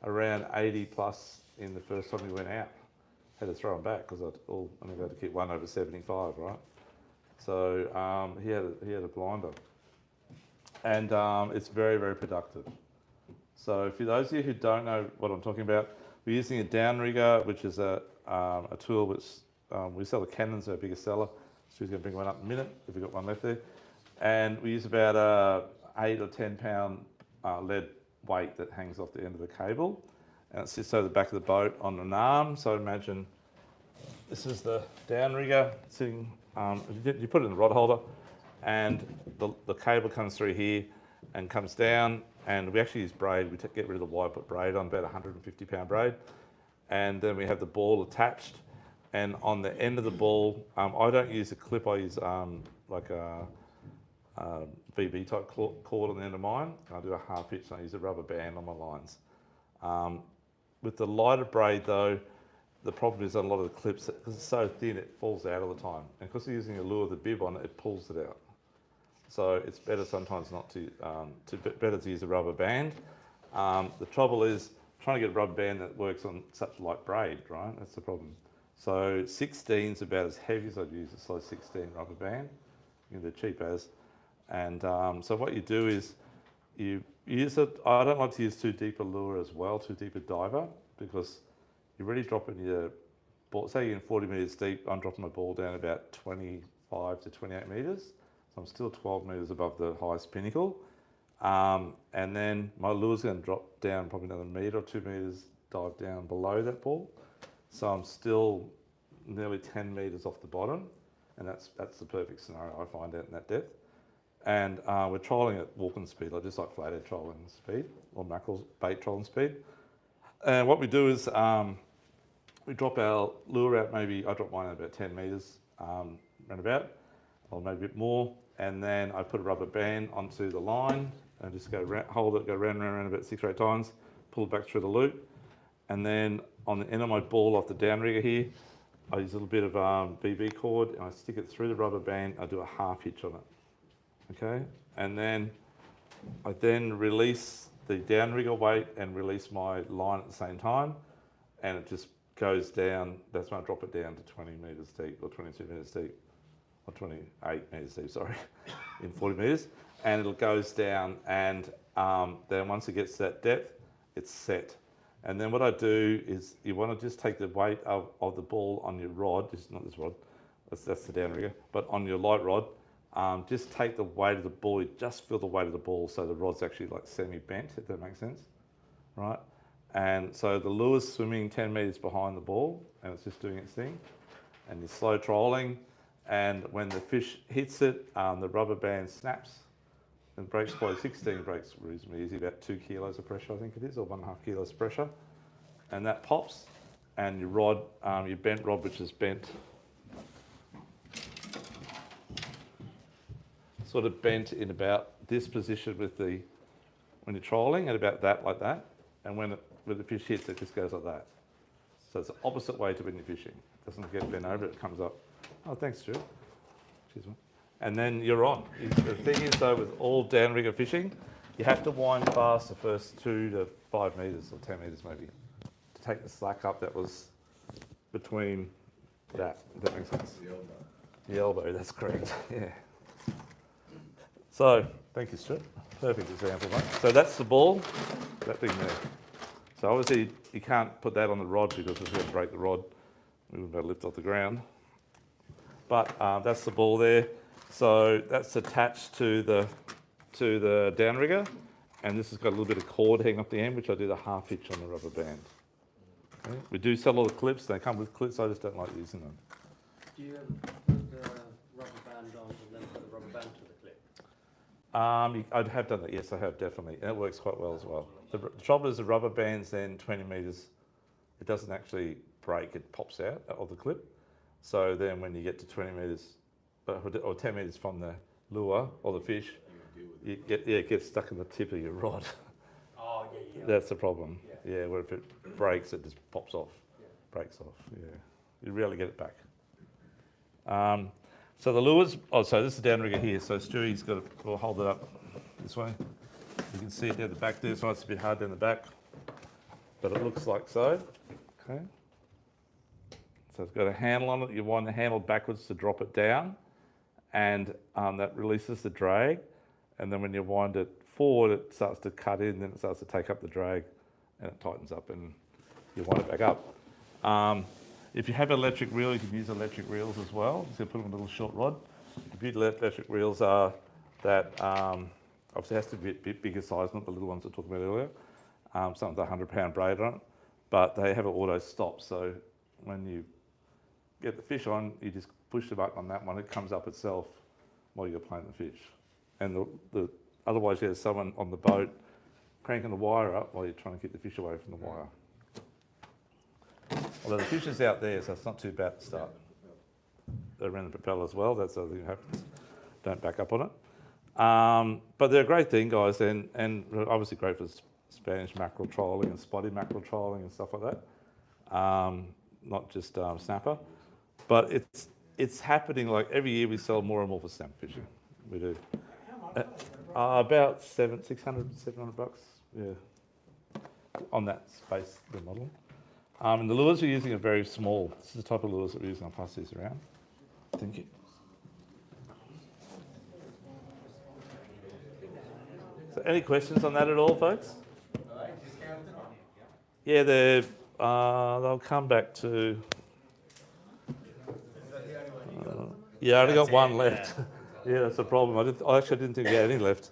around 80 plus in the first time he went out. Had to throw him back because I'd only got to keep one over 75, right? So he had a blinder, and it's very, very productive. So for those of you who don't know what I'm talking about, we're using a downrigger, which is a tool which we sell the Canons, our biggest seller. Stu's going to bring one up in a minute if we've got one left there. And we use about a 8 or 10 pound lead weight that hangs off the end of the cable, and it sits over the back of the boat on an arm. So imagine this is the downrigger sitting. You put it in the rod holder, and the cable comes through here and comes down. And we actually use braid. We get rid of the wire, put braid on, about 150 pound braid, and then we have the ball attached. And on the end of the ball, I don't use a clip. I use like a VB type cord on the end of mine. I do a half hitch and I use a rubber band on my lines. With the lighter braid though, the problem is on a lot of the clips, because it's so thin, it falls out all the time. And because you're using a lure with a bib on it, it pulls it out. So it's better sometimes not to, better to use a rubber band. The trouble is trying to get a rubber band that works on such light braid, right? That's the problem. So 16 is about as heavy as I'd use a size 16 rubber band. They're cheap as. And so what you do is you use it. I don't like to use too deep a lure as well, too deep a diver, because you're really dropping your ball. Say you're in 40 metres deep, I'm dropping my ball down about 25 to 28 metres. So I'm still 12 metres above the highest pinnacle. And then my lure's going to drop down probably another metre or 2 metres, dive down below that ball. So I'm still nearly 10 metres off the bottom. And that's the perfect scenario I find out in that depth. And we're trolling at walking speed, like just like flathead trolling speed, or mackerel bait trolling speed. And what we do is we drop our lure out, maybe I drop mine at about 10 metres round about, or maybe a bit more. And then I put a rubber band onto the line and just go hold it, go round and round about 6 or 8 times, pull it back through the loop. And then on the end of my ball off the downrigger here, I use a little bit of VB cord and I stick it through the rubber band. I do a half hitch on it, okay? And then I release the downrigger weight and release my line at the same time, and it just goes down. That's when I drop it down to 20 metres deep, or 22 metres deep, or 28 metres deep, sorry, in 40 metres. And it goes down, and then once it gets to that depth, it's set. And then what I do is you want to just take the weight of the ball on your rod, just not this rod, that's the downrigger, but on your light rod, just take the weight of the ball, you just feel the weight of the ball so the rod's actually like semi-bent, if that makes sense, right? And so the lure's swimming 10 metres behind the ball and it's just doing its thing. And you're slow trolling, and when the fish hits it, the rubber band snaps and breaks by 16, breaks reasonably easy, about 2 kilos of pressure I think it is, or 1.5 kilos of pressure. And that pops, and your rod, your bent rod, which is bent, sort of bent in about this position with the, when you're trolling, at about that, like that. And when the fish hits, it just goes like that. So it's the opposite way to when you're fishing. It doesn't get bent over, it comes up. Oh, thanks, Stu. Cheers, mate. And then you're on. The thing is though, with all downrigger fishing, you have to wind fast the first 2 to 5 metres, or 10 metres maybe, to take the slack up that was between That, if that makes sense. The elbow, that's correct. Yeah. So, thank you, Stuart. Perfect example, mate. So that's the ball, that thing there. So obviously you can't put that on the rod because it's going to break the rod. We wouldn't be able to lift off the ground. But that's the ball there. So that's attached to the downrigger, and this has got a little bit of cord hanging off the end, which I did a half hitch on the rubber band. Okay. We do sell all the clips. They come with clips. I just don't like using them.
Do you put the rubber band on and then put the rubber band to the clip?
I'd have done that. Yes, I have definitely, and it works quite well as well. The trouble is the rubber band's then 20 metres. It doesn't actually break. It pops out of the clip. So then when you get to 20 metres or 10 metres from the lure or the fish, it gets stuck in the tip of your rod.
Oh, yeah.
That's the problem. Yeah, where if it breaks, it just pops off, breaks off. Yeah, you rarely get it back. So the lures. Oh, so this is the downrigger here. So Stewie's got to. We'll hold it up this way. You can see it down the back there. So it's a bit hard down the back, but it looks like so. Okay. So it's got a handle on it. You wind the handle backwards to drop it down, and that releases the drag. And then when you wind it forward, it starts to cut in, then it starts to take up the drag, and it tightens up, and you wind it back up. If you have an electric reel, you can use electric reels as well. So you put them on a little short rod. The beauty of electric reels are that obviously it has to be a bit bigger size, not the little ones I talked about earlier. Some with a 100-pound braid on it, but they have an auto stop. So when you get the fish on, you just push the button on that one. It comes up itself while you're playing the fish. And otherwise, you have someone on the boat cranking the wire up while you're trying to keep the fish away from the wire. Although the fish is out there, so it's not too bad to start. They're around the propeller as well. That's the other thing that happens. Don't back up on it. But they're a great thing, guys, and obviously great for Spanish mackerel trolling and spotty mackerel trolling and stuff like that. Not just snapper. But it's happening, like every year we sell more and more for snapper fishing. We do. About $600, $700, yeah, on that space, the model. And the lures we're using are very small. This is the type of lures that we're using. I'll pass these around. Thank you. So any questions on that at all, folks? Yeah, they'll come back to... yeah, I only got one left. Yeah, that's the problem. I actually didn't think we had any left.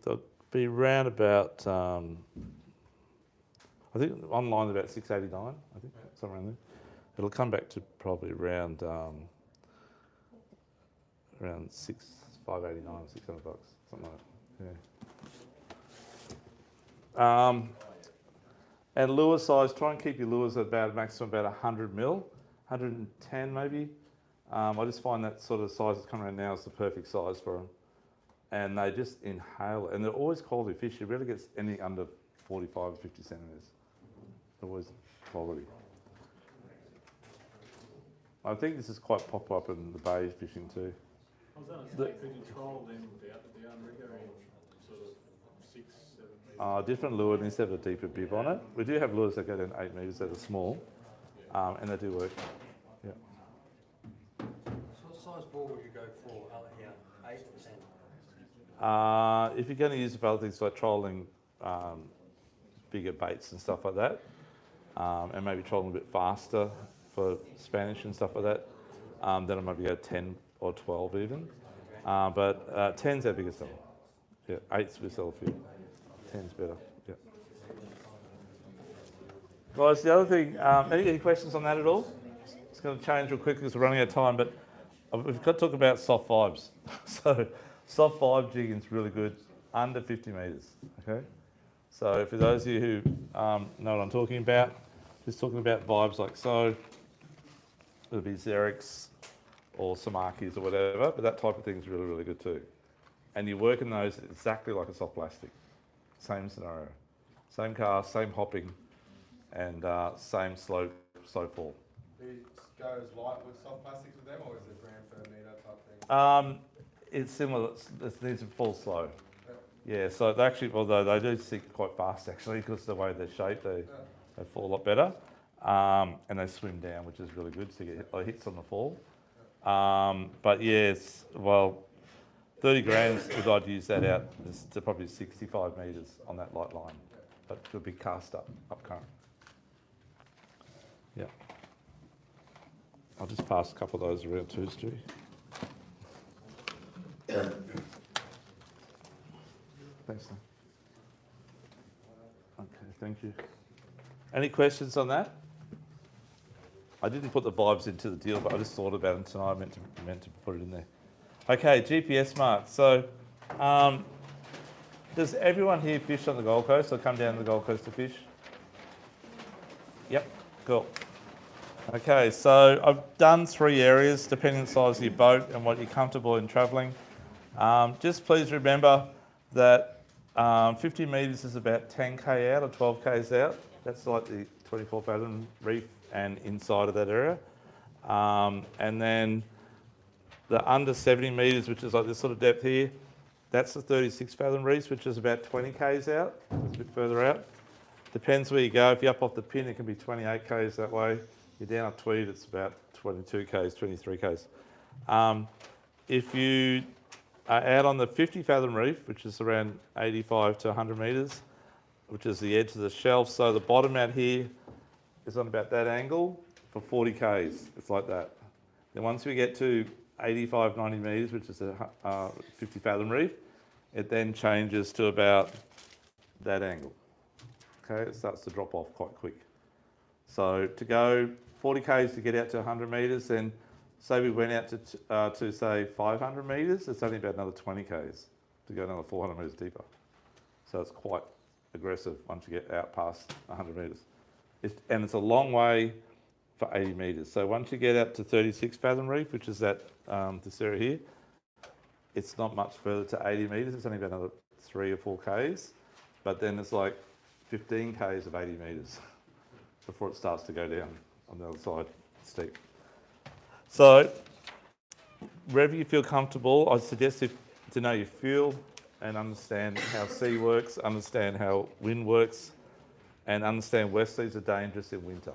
They'll be around about, I think online about $689, I think, somewhere around there. It'll come back to probably around around $589, $600, something like that. Yeah. And lure size, try and keep your lures at about a maximum about 100 mil, 110 maybe. I just find that sort of size that's coming around now is the perfect size for them. And they just inhale it. And they're always quality fish. You rarely get anything under 45 or 50 centimetres. Always quality. I think this is quite popular up in the bay fishing too.
I was going to say, could you troll them without the downrigger in sort of 6, 7 metres?
Different lure needs to have a deeper bib on it. We do have lures that go down 8 metres that are small, and they do work. Yeah.
So what size ball would you go for out here? 8 or 10?
If you're going to use it for other things like trolling bigger baits and stuff like that, and maybe trolling a bit faster for Spanish and stuff like that, then I might go 10 or 12 even. But 10's our biggest seller. Yeah, 8's we sell a few. 10's better. Yeah. Guys, the other thing, any questions on that at all? It's going to change real quick because we're running out of time, but we've got to talk about soft vibes. So soft vibe jigging is really good under 50 metres. Okay. So for those of you who know what I'm talking about, just talking about vibes like so. It'll be Xerix or Samakis or whatever, but that type of thing is really, really good too. And you work in those exactly like a soft plastic. Same scenario. Same cast, same hopping, and same slow fall.
Do you go as light with soft plastics with them, or is it gram per metre type thing?
It's similar. It needs to fall slow. Yeah, so they actually, although they do sink quite fast actually, because the way they're shaped, they fall a lot better. And they swim down, which is really good, so you get hits on the fall. But yes, well, 30 grams, we'd like to use that out to probably 65 metres on that light line, but it could be cast up current. Yeah. I'll just pass a couple of those around too, Stu. Thanks, Sam. Okay, thank you. Any questions on that? I didn't put the vibes into the deal, but I just thought about it tonight. I meant to put it in there. Okay, GPS marks. So, does everyone here fish on the Gold Coast or come down to the Gold Coast to fish? Yep, cool. Okay, so I've done 3 areas depending on the size of your boat and what you're comfortable in travelling. Just please remember that 50 metres is about 10k out or 12k's out. That's like the 24 fathom reef and inside of that area. And then the under 70 metres, which is like this sort of depth here, that's the 36 fathom reefs, which is about 20k's out. It's a bit further out. Depends where you go. If you're up off the pin, it can be 28k's that way. You're down at Tweed, it's about 22k's, 23k's. If you are out on the 50 fathom reef, which is around 85 to 100 metres, which is the edge of the shelf, so the bottom out here is on about that angle for 40k's. It's like that. Then once we get to 85, 90 metres, which is a 50 fathom reef, it then changes to about that angle. Okay, it starts to drop off quite quick. So to go 40k's to get out to 100 metres, then say we went out to say 500 metres, it's only about another 20k's to go another 400 metres deeper. So it's quite aggressive once you get out past 100 metres. And it's a long way for 80 metres. So once you get out to 36 fathom reef, which is that this area here, it's not much further to 80 metres. It's only about another 3 or 4k's, but then it's like 15k's of 80 metres before it starts to go down on the other side, steep. So wherever you feel comfortable, I suggest to know your fuel and understand how sea works, understand how wind works, and understand westerlies are dangerous in winter.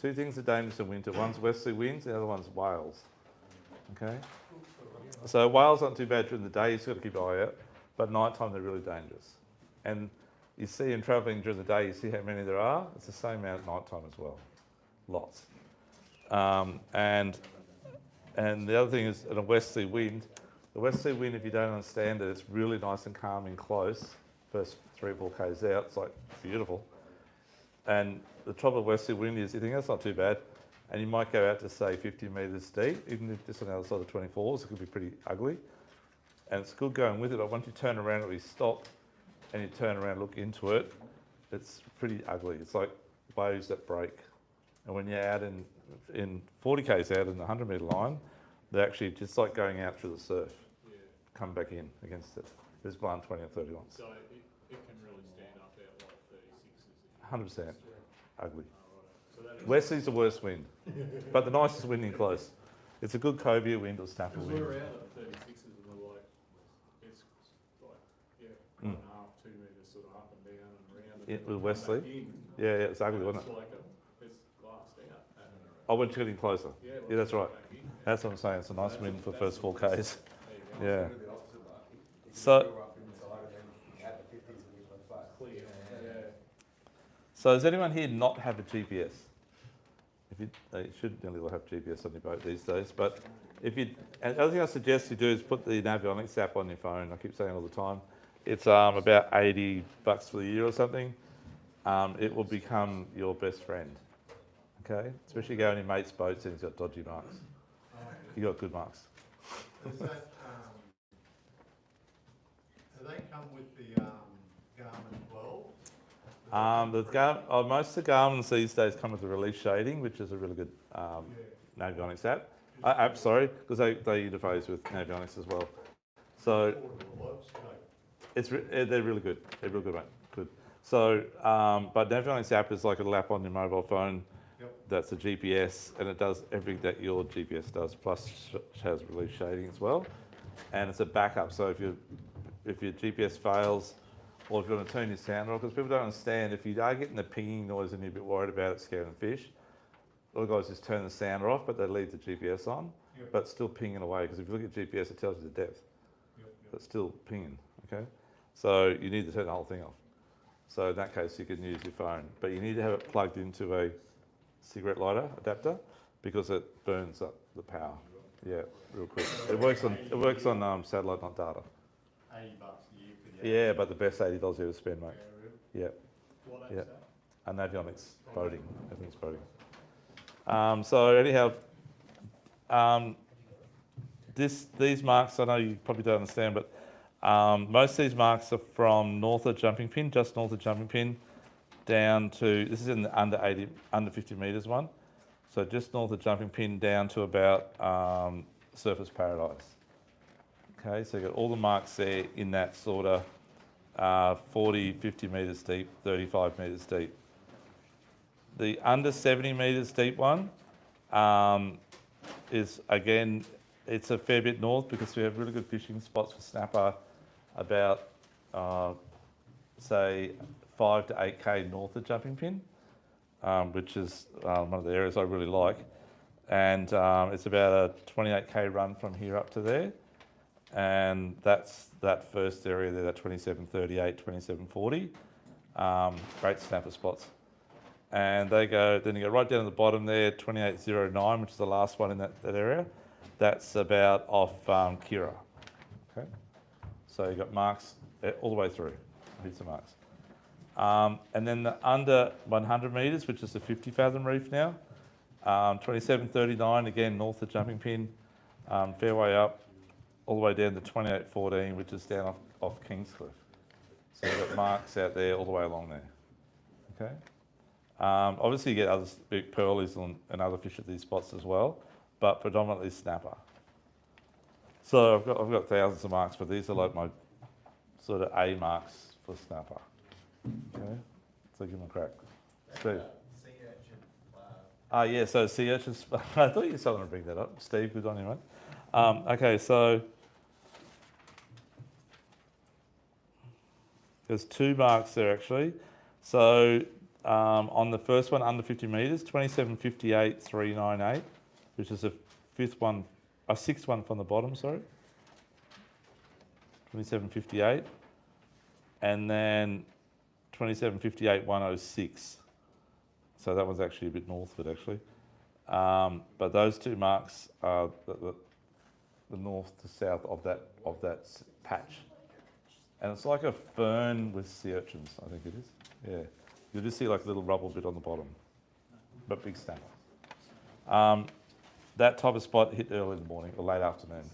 2 things are dangerous in winter. One's westerly winds, the other one's whales. Okay? So whales aren't too bad during the day, you've got to keep an eye out, but night time they're really dangerous. And you see in travelling during the day, you see how many there are. It's the same amount at night time as well. Lots. And the other thing is in a westerly wind, the westerly wind, if you don't understand it, it's really nice and calm and close. First 3 or 4k's out, it's like beautiful. And the trouble with westerly wind is you think that's not too bad, and you might go out to say 50 metres deep, even if just on the other side of 24s, it could be pretty ugly. And it's good going with it, but once you turn around and we stop and you turn around and look into it, it's pretty ugly. It's like waves that break. And when you're out in 40k's out in the 100 metre line, they're actually just like going out through the surf, come back in against it. There's blowing 20 or 30 ones.
So it can really stand up out like 36s.
100% ugly.
So that is
Westerly's the worst wind, but the nicest wind in close. It's a good cobia wind or snapper
because
wind.
we're out at 36s and we're like, it's like, 1.5, 2 metres sort of up and down and around. And
With Westerly?
back in.
Yeah, it's ugly, wasn't
It's
it?
like it's glassed out.
Oh, when you're getting closer.
Yeah,
Yeah, that's right.
back in.
That's what I'm saying. It's a nice wind for the first 4k's.
There you go.
Yeah.
The opposite, like, if
So-
you go up inside and then at the 50s and you go flat.
Clear. Yeah.
So does anyone here not have a GPS? If you should nearly all have GPS on your boat these days, but if you, and the other thing I suggest you do is put the Navionics app on your phone. I keep saying all the time. It's about $80 for the year or something. It will become your best friend. Okay? Especially going in mates' boats and he's got dodgy marks. You got good marks.
Does that, do they come with the Garmin 12?
Most of the Garmin's these days come with the relief shading, which is a really good Navionics app. Because they interface with Navionics as well. So they're really good. They're real good, mate. Good. So, but Navionics app is like a app on your mobile phone.
Yep.
That's a GPS, and it does everything that your GPS does, plus has relief shading as well. And it's a backup. So if you're if your GPS fails, or if you want to turn your sound off, because people don't understand, if you are getting the pinging noise and you're a bit worried about it scaring fish, a lot of guys just turn the sounder off, but they leave the GPS on, but still pinging away, because if you look at GPS, it tells you the depth. But still pinging, okay? So you need to turn the whole thing off. So in that case, you can use your phone, but you need to have it plugged into a cigarette lighter adapter because it burns up the power. Yeah, real quick. It works on satellite, not data.
$80 a year for the
Yeah, but the best $80 you ever spend, mate. Yeah,
What
yeah.
is that?
And avionics boating. Everything's boating. So anyhow, these marks, I know you probably don't understand, but most of these marks are from north of jumping pin, just north of jumping pin, down to, this is in the under 50 metres one. So just north of jumping pin down to about Surface Paradise. Okay, so you've got all the marks there in that sort of 40, 50 metres deep, 35 metres deep. The under 70 metres deep one is, again, it's a fair bit north because we have really good fishing spots for snapper about, say, 5 to 8k north of jumping pin, which is one of the areas I really like. And it's about a 28k run from here up to there. And that's that first area there, that 2738, 2740. Great snapper spots. And they go, then you go right down to the bottom there, 2809, which is the last one in that area. That's about off Kira. Okay, so you've got marks all the way through. Here's the marks. And then the under 100 metres, which is the 50 fathom reef now. 2739, again, north of jumping pin, fair way up, all the way down to 2814, which is down off Kingscliff. So you've got marks out there all the way along there. Okay. Obviously you get other big pearlies and other fish at these spots as well, but predominantly snapper. So I've got thousands of marks, but these are like my sort of A marks for snapper. Okay, so give them a crack. Steve. Yeah, so sea urchins. I thought you were going to bring that up. Steve, good on you, mate. Okay, so there's two marks there actually. So on the first one, under 50 metres, 2758 398, which is a sixth one from the bottom, sorry. 2758. And then 2758 106. So that one's actually a bit northward, actually. But those two marks are the north to south of that patch. And it's like a fern with sea urchins, I think it is. Yeah. You'll just see like a little rubble bit on the bottom, but big snapper. That type of spot hit early in the morning or late afternoon.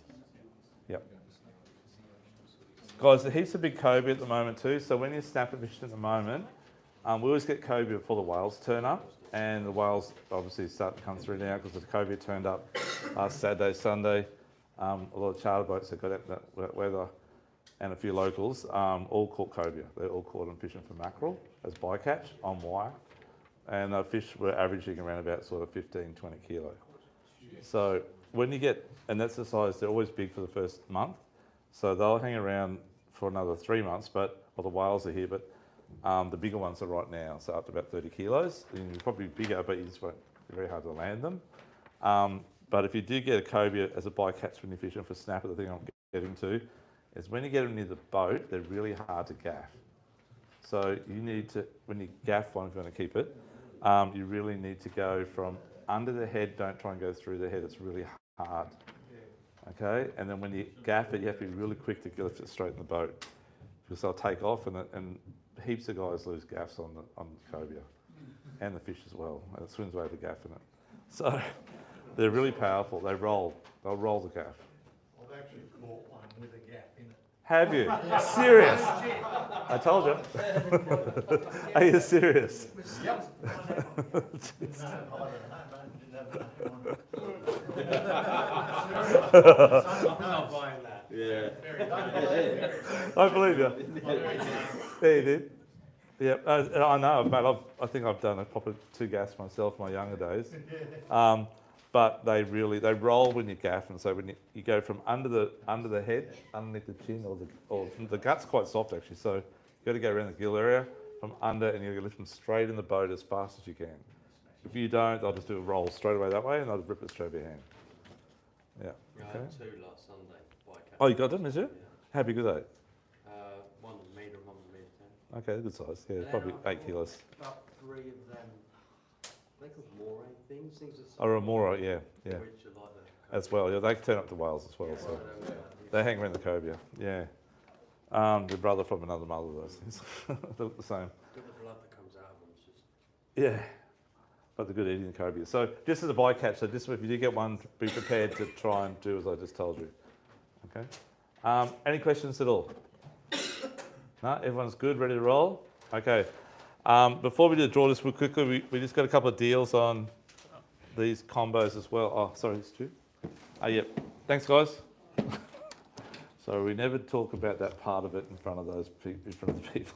Yep. Guys, there's heaps of big cobia at the moment too. So when you're snapper fishing at the moment, we always get cobia before the whales turn up, and the whales obviously start to come through now because the cobia turned up last Saturday, Sunday. A lot of charter boats that got out that weather, and a few locals all caught cobia. They all caught them fishing for mackerel as bycatch on wire, and the fish were averaging around about sort of 15, 20 kilo. So when you get, and that's the size, they're always big for the first month, so they'll hang around for another 3 months, but the whales are here, but the bigger ones are right now, so up to about 30 kilos. And you're probably bigger, but you just won't, it's very hard to land them. But if you do get a cobia as a bycatch when you're fishing for snapper, the thing I'm getting to is when you get them near the boat, they're really hard to gaff. So you need to, when you gaff one, if you want to keep it, you really need to go from under the head, don't try and go through the head, it's really hard. Okay, and then when you gaff it, you have to be really quick to lift it straight in the boat because they'll take off, and heaps of guys lose gaffs on the cobia and the fish as well. And it swims away the gaff in it. So they're really powerful. They'll roll the gaff.
I've actually caught one with a gap in it.
Have you? Serious? I told you. Are you serious?
Yep. I'm not buying that.
Yeah. I believe you. Yeah, you did. Yeah, I know, mate. I think I've done a proper 2 gaffs myself in my younger days. but they roll when you gaff, and so when you go from under the head, underneath the chin, or the gut's quite soft actually, so you got to go around the gill area from under, and you're going to lift them straight in the boat as fast as you can. If you don't, they'll just do a roll straight away that way, and they'll rip it straight over your hand. Yeah.
I
Okay.
had two last Sunday. Bycatch.
Oh, you got them, is it?
Yeah.
How big are they?
One metre and 1 metre 10.
Okay, good size. Yeah,
And
probably
then
8 kilos.
About 3 of them, they called moray things
Oh, remora, yeah.
which are like the
As well, yeah, they can turn up to Wales as well, so they hang around the cobia, yeah. The brother from another mother, those things. They look the same.
With the blood that comes out of them, it's just...
Yeah, but the good eating the cobia. So just as a bycatch, so just if you do get one, be prepared to try and do as I just told you. Okay. Any questions at all? No, everyone's good, ready to roll? Okay. Before we do the draw, just real quickly, we just got a couple of deals on these combos as well. Oh, sorry, Stu. Yep. Thanks, guys. So we never talk about that part of it in front of those in front of the people.